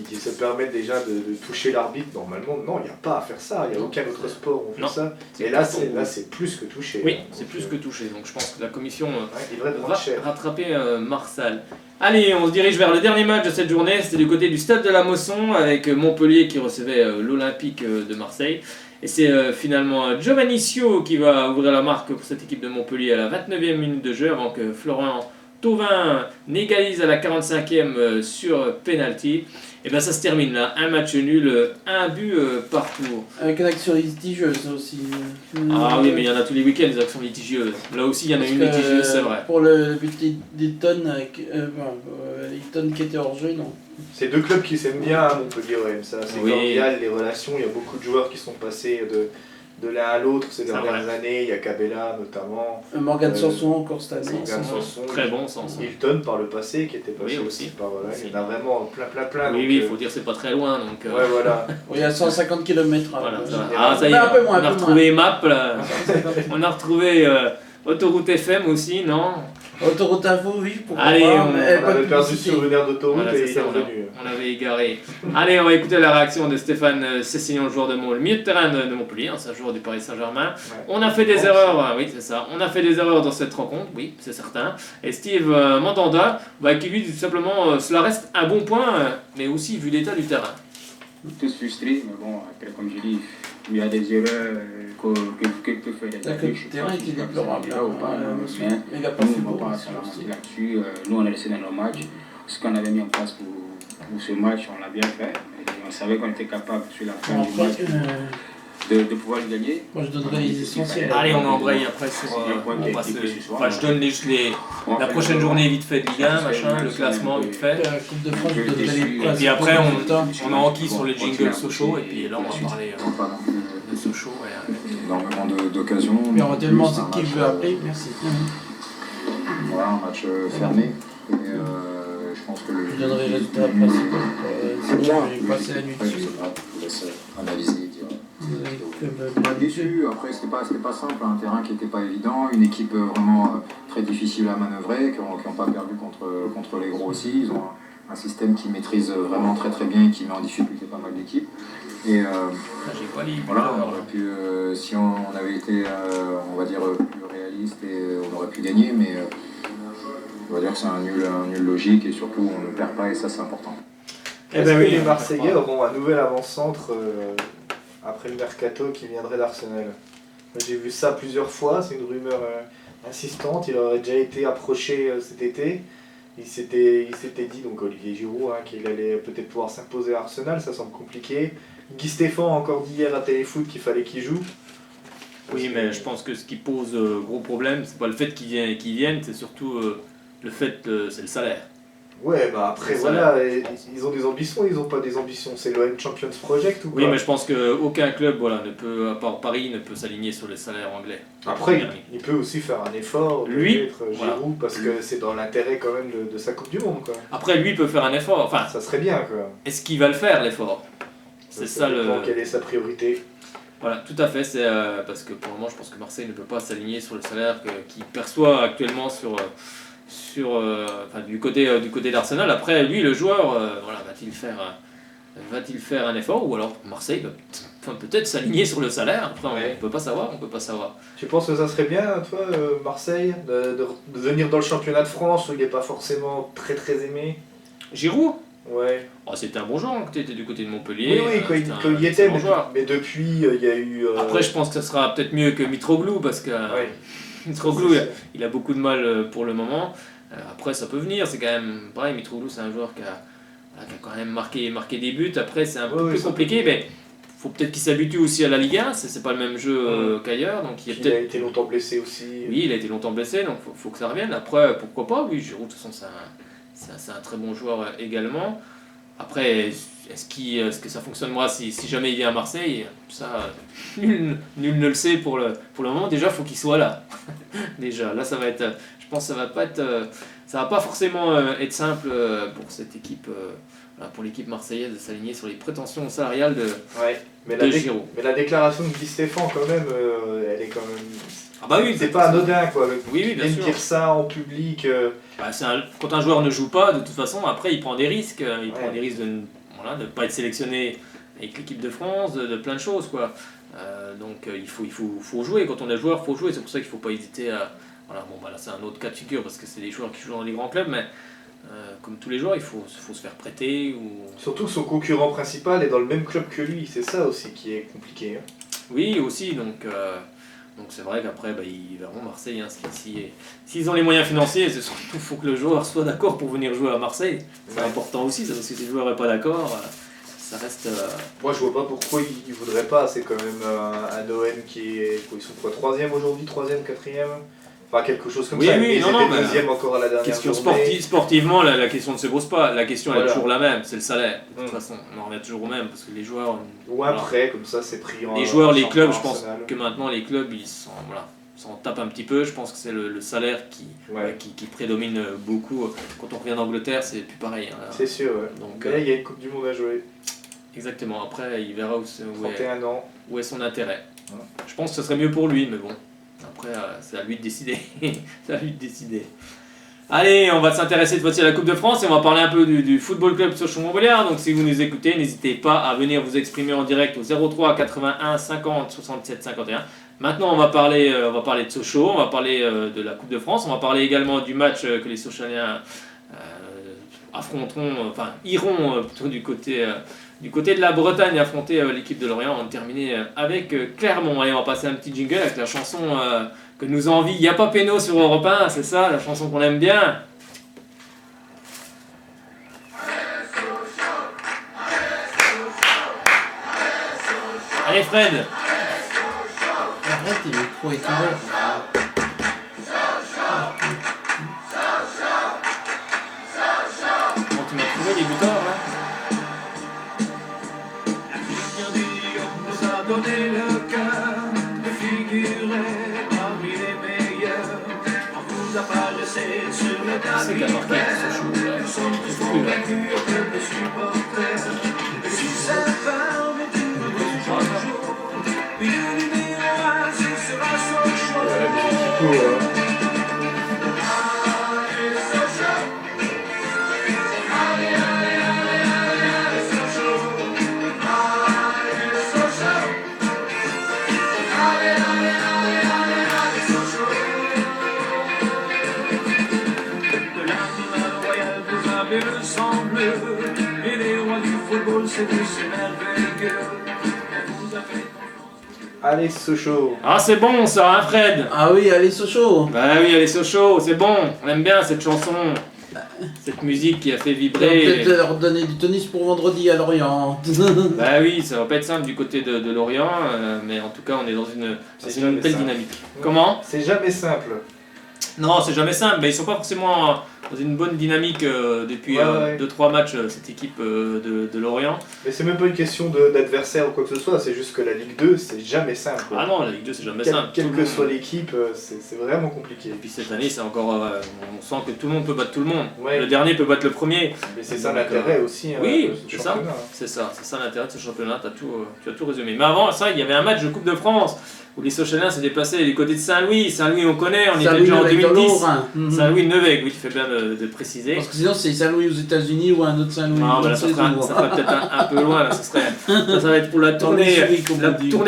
Qui se permettent déjà de toucher l'arbitre. Normalement, non, il n'y a pas à faire ça. Il n'y a aucun autre sport où on fait ça. Et là, c'est plus que toucher. Oui, c'est plus que toucher. Donc je pense que la commission va rattraper Marsal. Allez, on se dirige vers le dernier match de cette journée. C'était du côté du Stade de la Mosson avec Montpellier qui recevait l'Olympique de Marseille. Et c'est finalement Giovanni Sio qui va ouvrir la marque pour cette équipe de Montpellier à la 29e minute de jeu avant que Florent Thauvin n'égalise à la 45e sur penalty. Et bien ça se termine là, un match nul, un but partout. Avec une action litigieuse aussi. Ah oui, mais il y en a tous les week-ends des actions litigieuses. Là aussi il y en a une litigieuse, c'est vrai. Pour le but d'Eton, Eton qui était hors jeu, non. C'est deux clubs qui s'aiment bien, Montpellier OM, ça. C'est cordial, les relations, il y a beaucoup de joueurs qui sont passés de l'un à l'autre ces dernières années, il y a Cabella notamment. Morgan Sanson encore cette année. Morgan Sanson, très bon Sanson. Hilton par le passé qui était passé aussi par là. Il y en a vraiment plein. Oui, il faut dire c'est pas très loin donc. Ouais, voilà. Il y a 150 km. Voilà, ça y est, un peu moins, on a retrouvé Map là. On a retrouvé Autoroute FM aussi, non? Autoroute Info, oui. Allez, on avait perdu le souvenir d'autoroute et il est revenu. On avait égaré. Allez, on va écouter la réaction de Stéphane Cessignon, le joueur de le milieu de terrain de Montpellier, c'est un joueur du Paris Saint-Germain. On a fait des erreurs, oui c'est ça, on a fait des erreurs dans cette rencontre, oui c'est certain. Et Steve Mandanda, qui lui tout simplement, cela reste un bon point, mais aussi vu l'état du terrain. Tous frustrés, mais bon, après comme je dis, il y a des erreurs que peut faire les arbitres. Le terrain était déplorable. Mais nous, on ne va pas s'avancer là-dessus. Nous, on a laissé dans nos matchs. Ce qu'on avait mis en place pour ce match, on l'a bien fait. Et on savait qu'on était capable, sur la fin du match, de pouvoir le gagner. Moi, je donnerais les essentiels. Allez, on embraye après sur... je donne juste la prochaine journée vite fait de Ligue 1, machin, le classement vite fait. La Coupe de France, je donnerais les et puis après, on a enquis sur le jingle Sochaux, et puis là, on va parler de Sochaux. Énormément d'occasions. Mais éventuellement, c'est qui veut appeler, merci. Voilà, un match fermé. Et je pense que je donnerai les résultats principaux. C'est bon, j'ai passé la nuit dessus. Je vous laisse analyser et dire. Déçu, après c'était pas simple, un terrain qui n'était pas évident, une équipe vraiment très difficile à manœuvrer, qui n'ont pas perdu contre les gros aussi. Ils ont un système qui maîtrise vraiment très bien et qui met en difficulté pas mal d'équipes. Et voilà, on aurait pu, si on avait été, on va dire, plus réaliste, et on aurait pu gagner, mais on va dire que c'est un nul logique et surtout on ne perd pas et ça c'est important. Est-ce que les Marseillais auront un nouvel avant-centre après le mercato qui viendrait d'Arsenal? J'ai vu ça plusieurs fois, c'est une rumeur insistante, il aurait déjà été approché cet été. Il s'était dit, donc Olivier Giroud, qu'il allait peut-être pouvoir s'imposer à Arsenal, ça semble compliqué. Guy Stéphane a encore dit hier à Téléfoot qu'il fallait qu'il joue. Oui, mais je pense que ce qui pose gros problème, c'est pas le fait qu'il vienne, c'est surtout le fait, c'est le salaire. Ouais, bah après voilà, ils ont des ambitions, ils ont pas des ambitions, c'est l'OM Champions Project ou quoi? Oui, mais je pense qu'aucun club, ne peut, à part Paris, ne peut s'aligner sur les salaires anglais. Après, il peut aussi faire un effort de mettre Giroud, parce que c'est dans l'intérêt quand même de sa Coupe du Monde, quoi. Après, lui peut faire un effort, enfin... Ça serait bien, quoi. Est-ce qu'il va le faire, l'effort? C'est ça le... Quelle est sa priorité? Voilà, tout à fait, c'est parce que pour le moment, je pense que Marseille ne peut pas s'aligner sur le salaire qu'il perçoit actuellement du côté d'Arsenal. Après, lui, le joueur, va-t-il faire un effort, ou alors Marseille va peut-être s'aligner sur le salaire. Après, on peut pas savoir. Tu penses que ça serait bien, toi, Marseille, de venir dans le championnat de France où il n'est pas forcément très aimé? Giroud? Ouais. Oh, c'était un bon joueur quand tu étais du côté de Montpellier. Oui, quand il y était, mais depuis, il y a eu... Après, je pense que ça sera peut-être mieux que Mitroglou, parce que Mitroglou, il a beaucoup de mal pour le moment. Après, ça peut venir, c'est quand même... Pareil, Mitroglou, c'est un joueur qui a quand même marqué des buts. Après, c'est un peu plus compliqué, mais faut peut-être qu'il s'habitue aussi à la Ligue 1, c'est pas le même jeu qu'ailleurs. Donc il a été longtemps blessé aussi. Oui, il a été longtemps blessé, donc faut que ça revienne. Après, pourquoi pas, oui, Giroud, de toute façon, c'est un très bon joueur également. Après, est-ce que ça fonctionne moi si jamais il vient à Marseille? Ça, nul ne le sait pour le moment. Déjà, il faut qu'il soit là. Déjà, là, ça va être. Je pense que ça va pas forcément être simple pour cette équipe. Pour l'équipe marseillaise de s'aligner sur les prétentions salariales de Giroud. Mais la déclaration de Guy Stéphane, quand même, elle est quand même. Ah bah oui, c'est pas anodin quoi. Oui, bien sûr. Dire ça en public. Quand un joueur ne joue pas, de toute façon, après il prend des risques. Il prend des risques de ne pas être sélectionné avec l'équipe de France, de plein de choses quoi. Donc il faut jouer. Quand on est joueur, il faut jouer. C'est pour ça qu'il ne faut pas hésiter à. Voilà, bon bah là c'est un autre cas de figure parce que c'est des joueurs qui jouent dans les grands clubs, mais. Comme tous les joueurs, il faut se faire prêter. Surtout que son concurrent principal est dans le même club que lui, c'est ça aussi qui est compliqué. Hein. Oui, aussi, donc c'est vrai qu'après, ils verront Marseille. Hein, s'ils ont les moyens financiers, c'est surtout il faut que le joueur soit d'accord pour venir jouer à Marseille. C'est important aussi, ça, parce que si le joueur n'est pas d'accord, ça reste... Moi je vois pas pourquoi ils voudraient pas, c'est quand même un OM qui est... Ils sont quoi, 3e aujourd'hui, 3e, 4e? Enfin, quelque chose comme ça. Oui, non, mais deuxième encore à la dernière question journée. Sportivement, la question ne se pose pas. La question elle est toujours la même, c'est le salaire. De toute façon, on en revient toujours au même parce que les joueurs. Ou un prêt, comme ça, c'est pris en. Les joueurs, les clubs, je pense que maintenant les clubs ils s'en tapent un petit peu. Je pense que c'est le salaire qui prédomine beaucoup. Quand on revient d'Angleterre, c'est plus pareil. Hein, c'est sûr, ouais. Donc, là, il y a une Coupe du Monde à jouer. Exactement. Après, il verra où est son intérêt. Ouais. Je pense que ce serait mieux pour lui, mais bon. Après, c'est à lui de décider. C'est à lui de décider. Allez, on va s'intéresser cette fois-ci à la Coupe de France et on va parler un peu du Football Club Sochaux-Montbéliard. Donc si vous nous écoutez, n'hésitez pas à venir vous exprimer en direct au 03 81 50 67 51. Maintenant, on va parler de Sochaux, on va parler de la Coupe de France, on va parler également du match que les Sochaliens iront plutôt du côté de la Bretagne affronter l'équipe de Lorient. On va terminer avec Clermont. Allez, on va passer un petit jingle avec la chanson que nous envie Y'a pas Péno sur Europe 1, c'est ça, la chanson qu'on aime bien. Allez Fred. Arrête, le micro est ouvert. Bon, tu m'as trouvé les buteurs là. Donner le cœur de figurer parmi les meilleurs. Quand vous apparaissez sur le tapis vert, nous sommes tous convaincus que les supporters. Et si cette femme est une bonne jour, puis le numéro 1, ce sera Sochaux. Le sang bleu et les rois du football, c'est merveilleux. Allez Sochaux. Ah c'est bon ça, hein Fred? Ah oui, allez Sochaux. Bah oui, allez Sochaux, c'est bon. On aime bien cette chanson. Cette musique qui a fait vibrer. On va peut-être leur donner du tennis pour vendredi à Lorient. Bah oui, ça va pas être simple du côté de Lorient, mais en tout cas on est dans une belle dynamique. Comment? C'est jamais simple. Non, c'est jamais simple, mais ils sont pas forcément dans une bonne dynamique depuis 2-3 matchs, cette équipe de Lorient. Mais c'est même pas une question d'adversaire ou quoi que ce soit, c'est juste que la Ligue 2, c'est jamais simple. Ah non, la Ligue 2, c'est jamais simple. Quelle que soit l'équipe, c'est vraiment compliqué. Et puis cette année, c'est encore. On sent que tout le monde peut battre tout le monde. Ouais. Le dernier peut battre le premier. Mais c'est ça l'intérêt aussi. Oui, de ce c'est ça. championnat. C'est ça l'intérêt de ce championnat. Tu as tout résumé. Mais avant ça, il y avait un match de Coupe de France où les Sochaliens s'est déplacés du côté de Saint-Louis. Saint-Louis, on connaît, on était déjà en 2010. Saint-Louis de Nevègue, oui, tu fais bien de préciser. Parce que sinon, c'est Saint-Louis aux États-Unis ou un autre Saint-Louis. Non, bah là, ça ferait peut-être un peu loin. Là, ça va être pour la tournée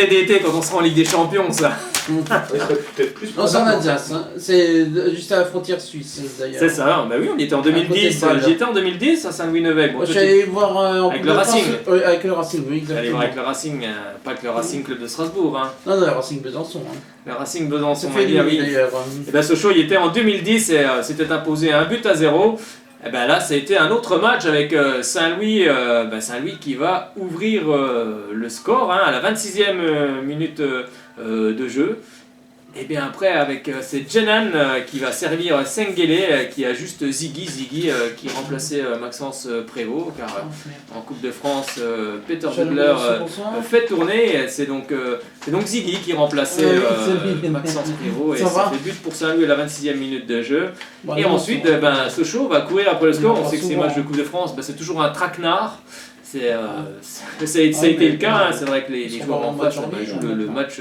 d'été quand on sera en Ligue des Champions, ça. Non, c'est en Alsace, hein. C'est juste à la frontière suisse d'ailleurs. C'est ça, bah oui, on y était en 2010. J'étais en 2010 à Saint-Louis-Nevègue. Moi, j'allais voir avec le Racing. Avec le Racing, oui, exactement. J'allais voir avec le Racing, pas avec le Racing Club de Strasbourg. Hein. Non, le Racing Besançon. Hein. Le Racing Besançon, oui. Et bien Sochaux, il était en 2010 et s'était imposé 1-0. Et ben là, ça a été un autre match avec Saint-Louis, Saint-Louis qui va ouvrir le score à la 26e minute de jeu. Et bien après, c'est Jenan qui va servir Sengele, qui a juste Ziggy qui remplaçait Maxence Prévost, car en Coupe de France, Peter Bugler fait tourner. C'est donc Ziggy qui remplaçait Maxence Prévost, et ça fait but pour Saint-Louis à la 26e minute de jeu. Et ensuite, Sochaux va courir après le score. On sait que ces matchs de Coupe de France, c'est toujours un traquenard. Ça a été le cas, c'est vrai que les joueurs en face jouent le match...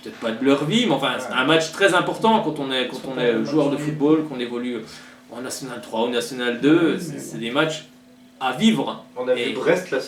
peut-être pas de leur vie, mais enfin c'est un match très important quand on est joueur de football, qu'on évolue en National 3 ou National 2, c'est des matchs à vivre. On a vu Brest la